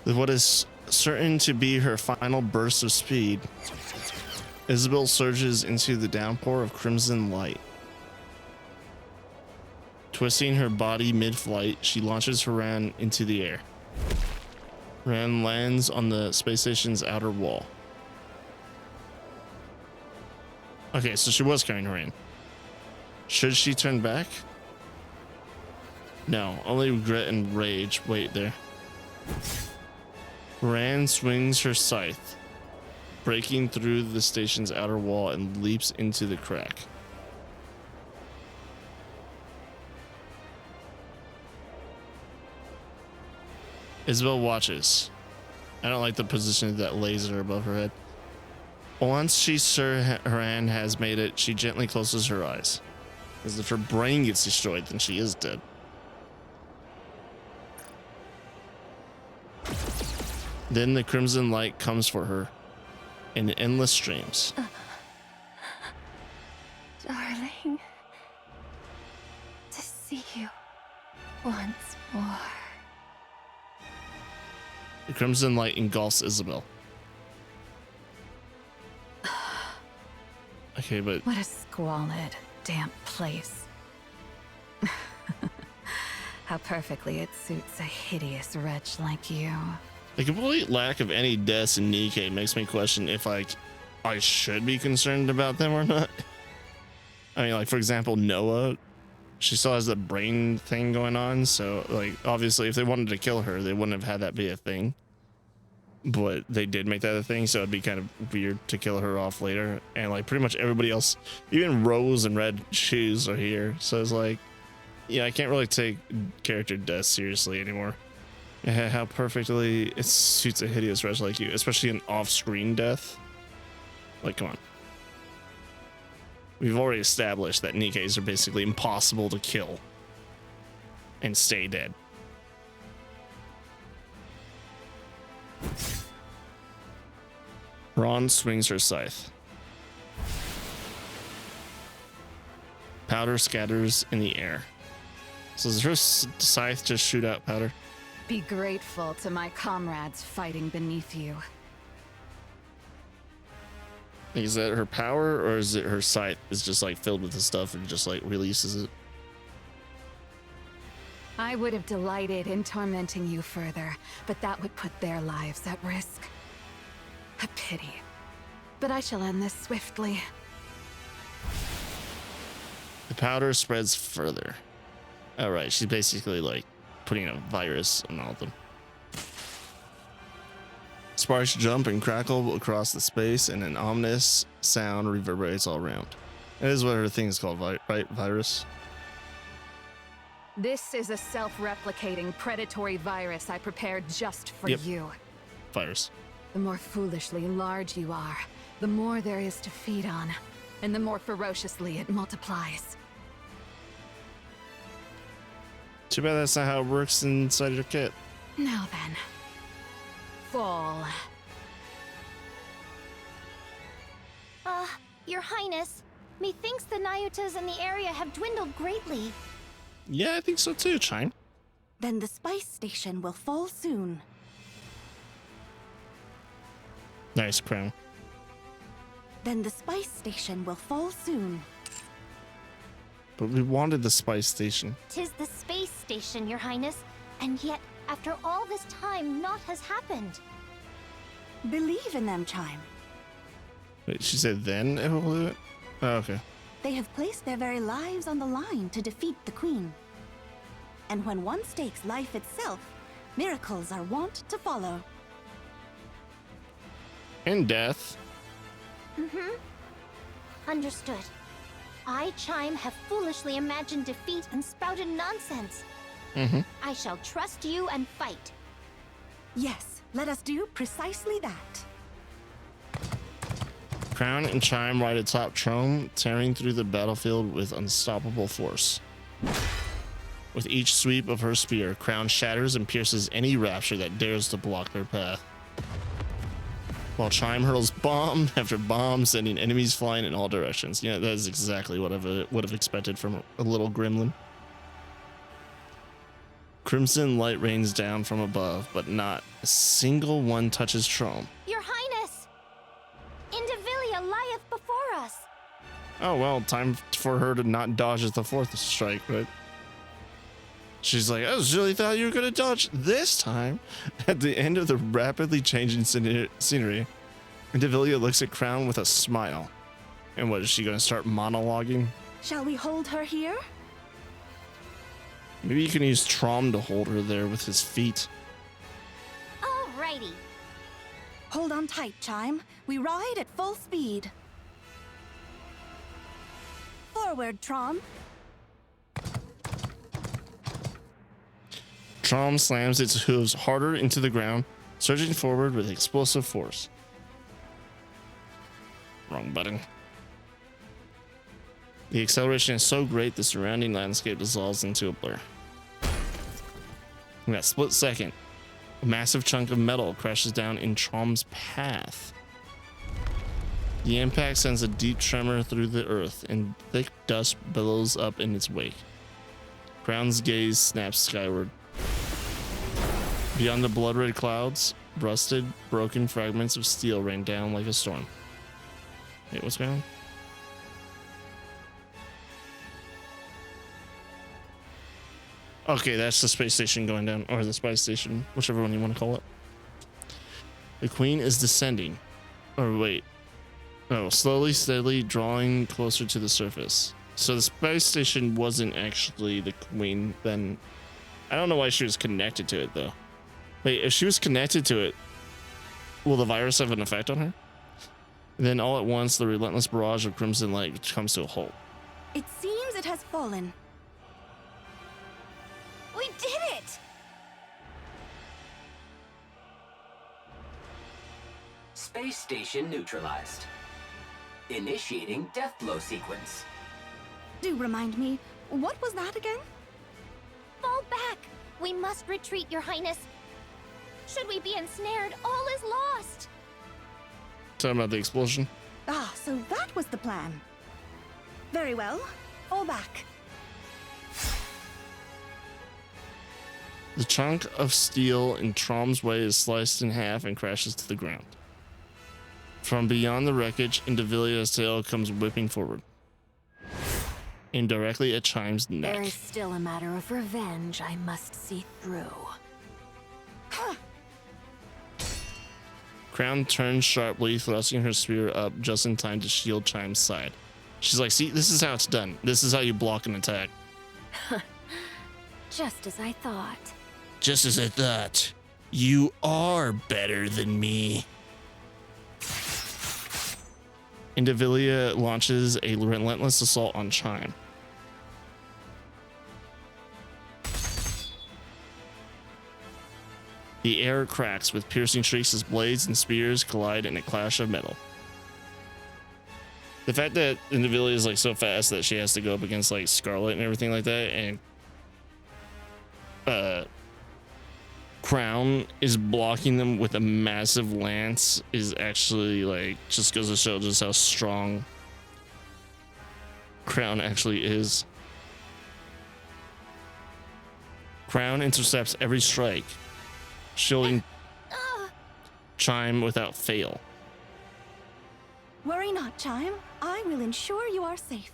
With what is certain to be her final burst of speed, Isabel surges into the downpour of crimson light. Twisting her body mid-flight, she launches Haran into the air. Haran lands on the space station's outer wall. Okay, so she was carrying Haran. Should she turn back? No, only regret and rage. Wait there. Haran swings her scythe, breaking through the station's outer wall and leaps into the crack. Isabel watches. I don't like the position of that laser above her head. Once she's sure Haran has made it, she gently closes her eyes. As if her brain gets destroyed, then she is dead. Then the crimson light comes for her in endless streams. Darling, to see you once more. The crimson light engulfs Isabel. Okay, but What a squalid, damp place. How perfectly it suits a hideous wretch like you. the complete lack of any deaths in Nikke makes me question if, like, I should be concerned about them or not. I mean, like, for example, Noah, she still has the brain thing going on. So, like, obviously, if they wanted to kill her, they wouldn't have had that be a thing. But they did make that a thing, so it'd be kind of weird to kill her off later. And, like, pretty much everybody else, even Rose and Red Shoes are here. So it's like, yeah, I can't really take character death seriously anymore. How perfectly it suits a hideous wretch like you, especially an off-screen death. Like, come on. We've already established that Nikkes are basically impossible to kill and stay dead. Ron swings her scythe. Powder scatters in the air. So does her scythe just shoot out powder? Be grateful to my comrades fighting beneath you. Is that her power, or is it her scythe is just like filled with the stuff and just like releases it? I would have delighted in tormenting you further, but that would put their lives at risk. A pity. But I shall end this swiftly. The powder spreads further. All right, she's basically like putting a virus on all of them. Sparks jump and crackle across the space, and an ominous sound reverberates all around. That is what her thing is called, right? Virus. This is a self-replicating predatory virus I prepared just for you. Virus. The more foolishly large you are, the more there is to feed on, and the more ferociously it multiplies. Too bad that's not how it works inside your kit. Now then. Fall. Your Highness, methinks the Nayutas in the area have dwindled greatly. Yeah, I think so too, Chime. Then the spice station will fall soon. Nice crown. Then the spice station will fall soon. But we wanted the spice station. 'Tis the space station, Your Highness, and yet, after all this time, naught has happened. Believe in them, Chime. Wait, she said then it will do it? Oh, okay. They have placed their very lives on the line to defeat the Queen. And when one stakes life itself, miracles are wont to follow. And death. Understood. I, Chime, have foolishly imagined defeat and spouted nonsense. I shall trust you and fight. Yes, let us do precisely that. Crown and Chime ride atop Trome, tearing through the battlefield with unstoppable force. With each sweep of her spear, Crown shatters and pierces any rapture that dares to block their path. While Chime hurls bomb after bomb, sending enemies flying in all directions. Yeah, that is exactly what I would have expected from a little gremlin. Crimson light rains down from above, but not a single one touches Trome. Your Highness! Indivilia lieth before us. Oh, well, time for her to not dodge at the fourth strike, right? She's like, I really thought you were going to dodge this time. At the end of the rapidly changing scenery, Indivilia looks at Crown with a smile. And what, is she going to start monologuing? Shall we hold her here? Maybe you can use Trom to hold her there with his feet. Alrighty. Hold on tight, Chime. We ride at full speed. Forward, Trom. Trom slams its hooves harder into the ground, surging forward with explosive force. Wrong button. The acceleration is so great the surrounding landscape dissolves into a blur. In that split second, a massive chunk of metal crashes down in Trom's path. The impact sends a deep tremor through the earth, and thick dust billows up in its wake. Crown's gaze snaps skyward. Beyond the blood-red clouds, rusted, broken fragments of steel rain down like a storm. Wait, what's going on? Okay, that's the space station going down, or the spice station, whichever one you want to call it. The Queen is descending. Or wait. Oh, slowly, steadily drawing closer to the surface. So the space station wasn't actually the queen then. I don't know why she was connected to it though. Wait, if she was connected to it, will the virus have an effect on her? Then all at once, the relentless barrage of crimson light comes to a halt. It seems it has fallen. We did it! Space station neutralized. Initiating death blow sequence. Do remind me, what was that again? Fall back! We must retreat, Your Highness. Should we be ensnared, all is lost. Talking about the explosion. Ah, so that was the plan. Very well. Fall back. The chunk of steel in Trom's way is sliced in half and crashes to the ground. From beyond the wreckage, Indivilia's tail comes whipping forward, aimed directly at Chime's neck. There is still a matter of revenge I must see through. Crown turns sharply, thrusting her spear up just in time to shield Chime's side. She's like, see, this is how it's done. This is how you block an attack. Just as I thought. Just as I thought. You are better than me. Indivilia launches a relentless assault on Chime. The air cracks with piercing shrieks as blades and spears collide in a clash of metal. The fact that Indivilia is like so fast that she has to go up against like Scarlet and everything like that, and Crown is blocking them with a massive lance is actually like just goes to show just how strong Crown actually is. Crown intercepts every strike, shielding Chime without fail. Worry not, Chime. I will ensure you are safe.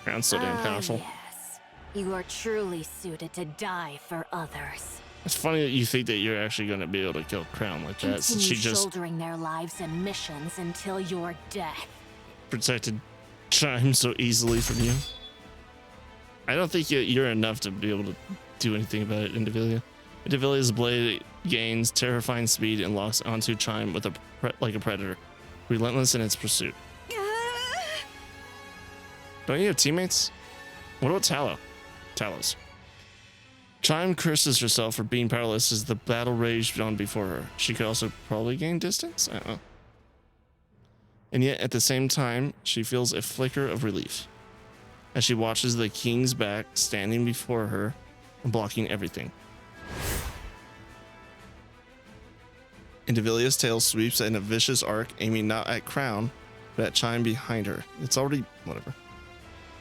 Crown's so damn powerful. Yes. You are truly suited to die for others. It's funny that you think that you're actually going to be able to kill Crown like that. Since Continue she just shouldering their lives and missions until your death. protected Chime so easily from you. I don't think you're enough to be able to do anything about it, Indivilia. Indivilia's blade gains terrifying speed and locks onto Chime with like a predator, relentless in its pursuit. Don't you have teammates? What about Talos? Chime curses herself for being powerless as the battle raged on before her. She could also probably gain distance? I don't know. And yet, at the same time, she feels a flicker of relief as she watches the king's back standing before her and blocking everything. Indivilia's tail sweeps in a vicious arc, aiming not at Crown, but at Chime behind her. It's already... whatever.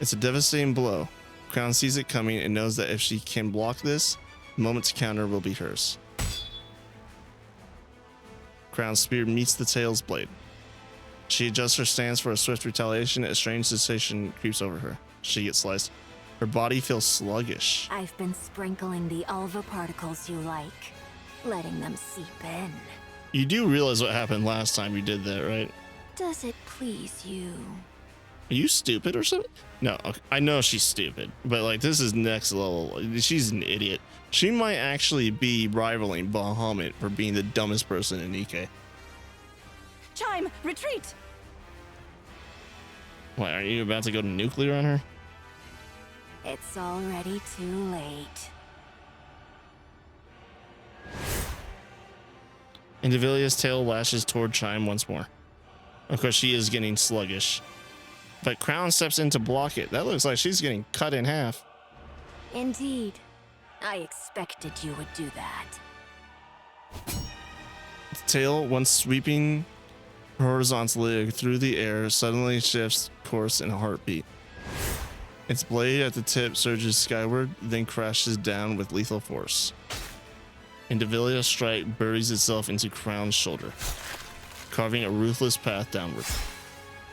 It's a devastating blow. Crown sees it coming and knows that if she can block this, the moment's counter will be hers. Crown's spear meets the tail's blade. She adjusts her stance for a swift retaliation. A strange sensation creeps over her. She gets sliced. Her body feels sluggish. I've been sprinkling the alva particles you like, letting them seep in. You do realize what happened last time you did that, right? Does it please you? Are you stupid or something? No, okay. I know she's stupid, but like this is next level. She's an idiot. She might actually be rivaling Bahamut for being the dumbest person in Nikke. Chime, retreat! What, are you about to go nuclear on her? It's already too late. Indivilia's tail lashes toward Chime once more. Of course, she is getting sluggish. But Crown steps in to block it. That looks like she's getting cut in half. Indeed. I expected you would do that. The tail, once sweeping horizontally through the air, suddenly shifts course in a heartbeat. Its blade at the tip surges skyward, then crashes down with lethal force. Indivilia's strike buries itself into Crown's shoulder, carving a ruthless path downward.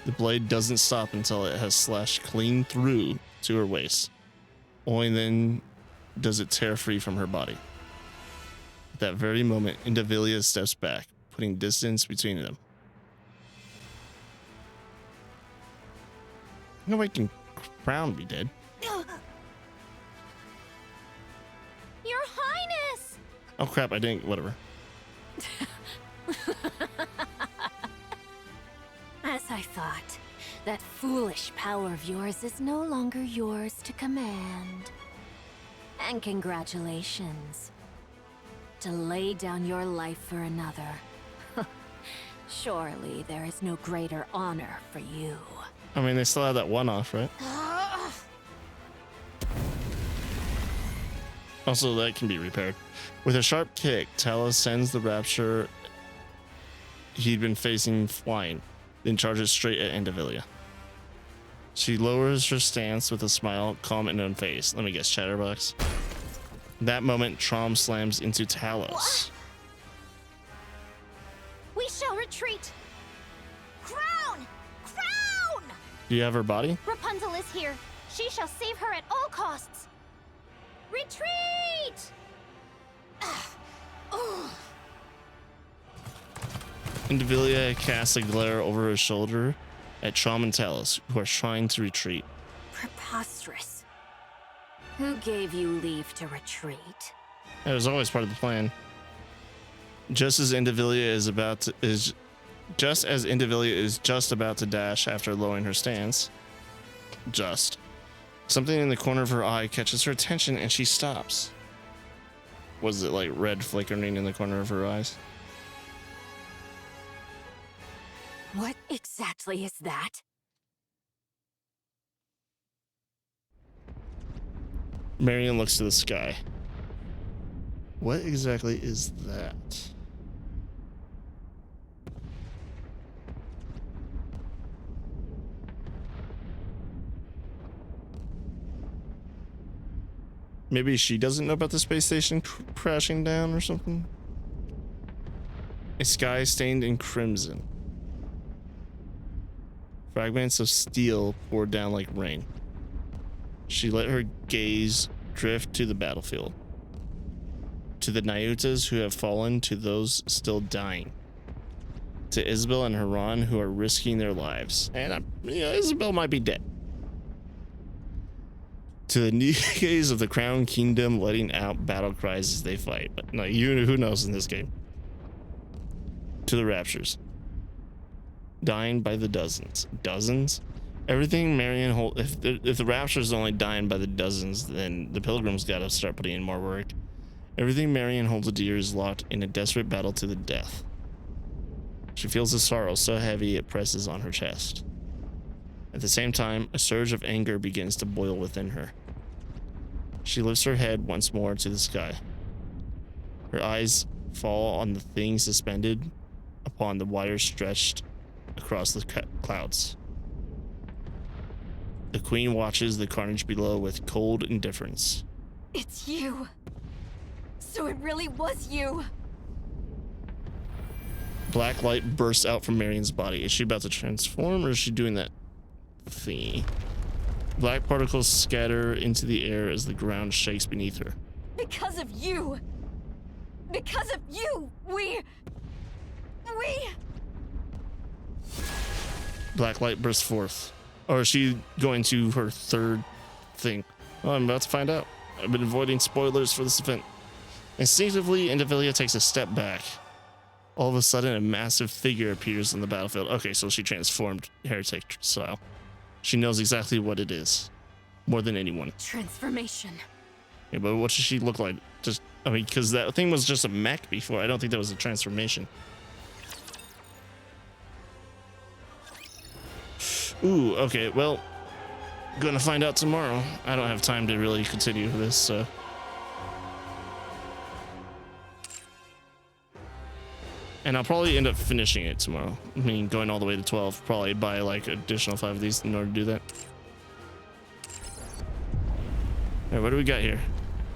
The blade doesn't stop until it has slashed clean through to her waist. Only then does it tear free from her body. At that very moment, Indivilia steps back, putting distance between them. No way can Crown be dead. Your Highness! Oh crap, I didn't. Whatever. As I thought, that foolish power of yours is no longer yours to command. And congratulations. To lay down your life for another. Surely there is no greater honor for you. I mean, they still have that one off, right? Also, that can be repaired. With a sharp kick, Talos sends the Rapture he'd been facing flying, then charges straight at Indivilia. She lowers her stance with a smile, calm and unfazed. Let me guess, Chatterbox. That moment, Trom slams into Talos. We shall retreat. Crown! Crown! Do you have her body? Rapunzel is here. She shall save her at all costs. Retreat! Indivilia casts a glare over her shoulder at Trom and Talos, who are trying to retreat. Preposterous. Who gave you leave to retreat? That was always part of the plan. Just as Indivilia is about to dash after lowering her stance, something in the corner of her eye catches her attention and she stops. Was it like red flickering in the corner of her eyes? What exactly is that? Marion looks to the sky. What exactly is that? Maybe she doesn't know about the space station crashing down or something? A sky stained in crimson. Fragments of steel poured down like rain. She let her gaze drift to the battlefield. To the Nyutas who have fallen, to those still dying. To Isabel and Haran who are risking their lives. And Isabel might be dead. To the Nikkes of the Crown Kingdom letting out battle cries as they fight. But no, who knows in this game. To the Raptures. Dying by the dozens. Dozens? Everything Marion holds. If the Raptures only dying by the dozens, then the Pilgrims gotta start putting in more work. Everything Marion holds dear is locked in a desperate battle to the death. She feels a sorrow so heavy it presses on her chest. At the same time, a surge of anger begins to boil within her. She lifts her head once more to the sky. Her eyes fall on the thing suspended upon the wires stretched across the clouds. The Queen watches the carnage below with cold indifference. It's you. So it really was you. Black light bursts out from Marion's body. Is she about to transform, or is she doing that thingy? Black particles scatter into the air as the ground shakes beneath her. Because of you. Because of you, we... Black light bursts forth. Or is she going to her third thing? Well, I'm about to find out. I've been avoiding spoilers for this event. Instinctively, Indivilia takes a step back. All of a sudden, a massive figure appears on the battlefield. Okay, so she transformed Heretic style. She knows exactly what it is. More than anyone. Transformation. Yeah, but what does she look like? Because that thing was just a mech before. I don't think that was a transformation. Ooh, okay, well, gonna find out tomorrow. I don't have time to really continue this, so. And I'll probably end up finishing it tomorrow. I mean, going all the way to 12, probably buy like additional 5 of these in order to do that. All right, what do we got here?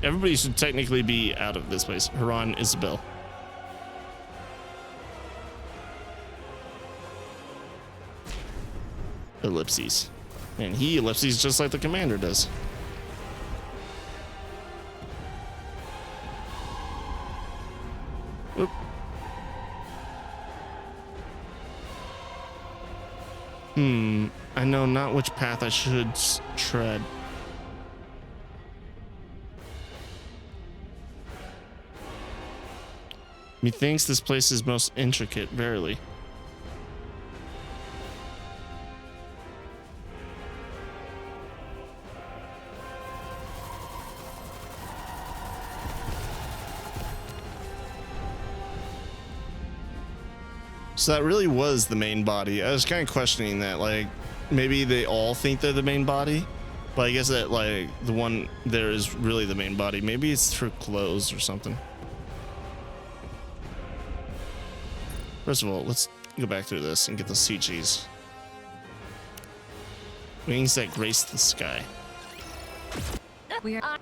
Everybody should technically be out of this place. Haran, Isabel. Ellipses. And he ellipses just like the commander does. Oop. I know not which path I should tread. Methinks this place is most intricate, verily. So that really was the main body. I was kind of questioning that, like, maybe they all think they're the main body, but I guess that, like, the one there is really the main body. Maybe it's for clothes or something. First of all, let's go back through this and get the sea cheese. Wings that grace the sky. We are.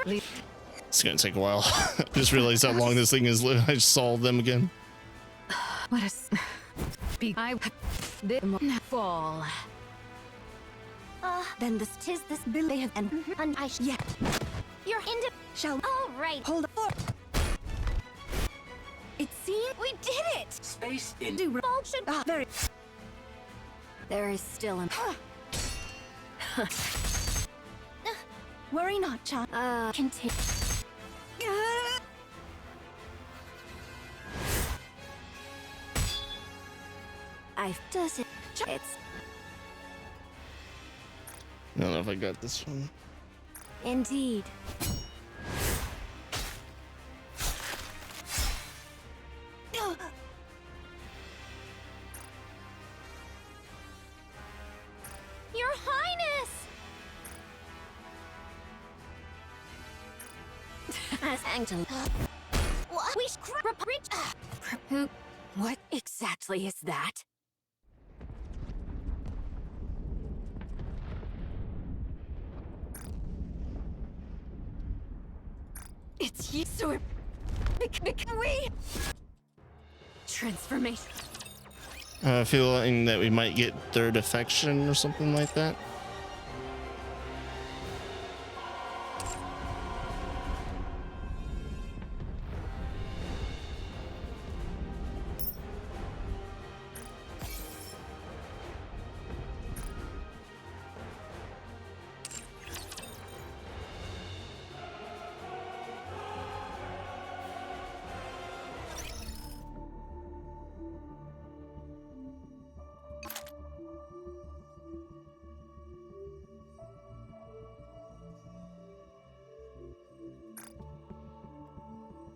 It's gonna take a while. I just realized how long this thing is. I just saw them again. What is? I did fall. Then tis this bill they have and I yet. You're into shall all right. Hold up. It seems we did it. Space in Do revulsion. Very. There is still a... Worry not, child. Continue. I've does it. It's I don't know if I got this one. indeed. Your Highness. As Angela. What? We Who? What exactly is that? It's you, so we Transformation. Feeling that we might get third affection or something like that.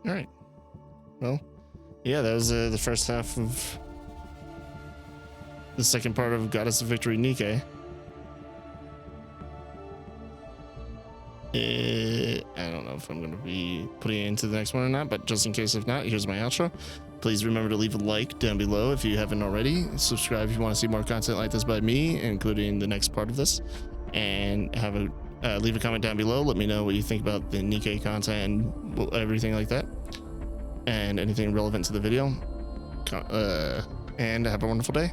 All right. Well, yeah, that was the first half of the second part of Goddess of Victory Nikke. I don't know if I'm going to be putting it into the next one or not, but just in case if not, here's my outro. Please remember to leave a like down below if you haven't already. Subscribe if you want to see more content like this by me, including the next part of this. And have a leave a comment down below. Let me know what you think about the Nikke content and everything like that, and anything relevant to the video. And have a wonderful day.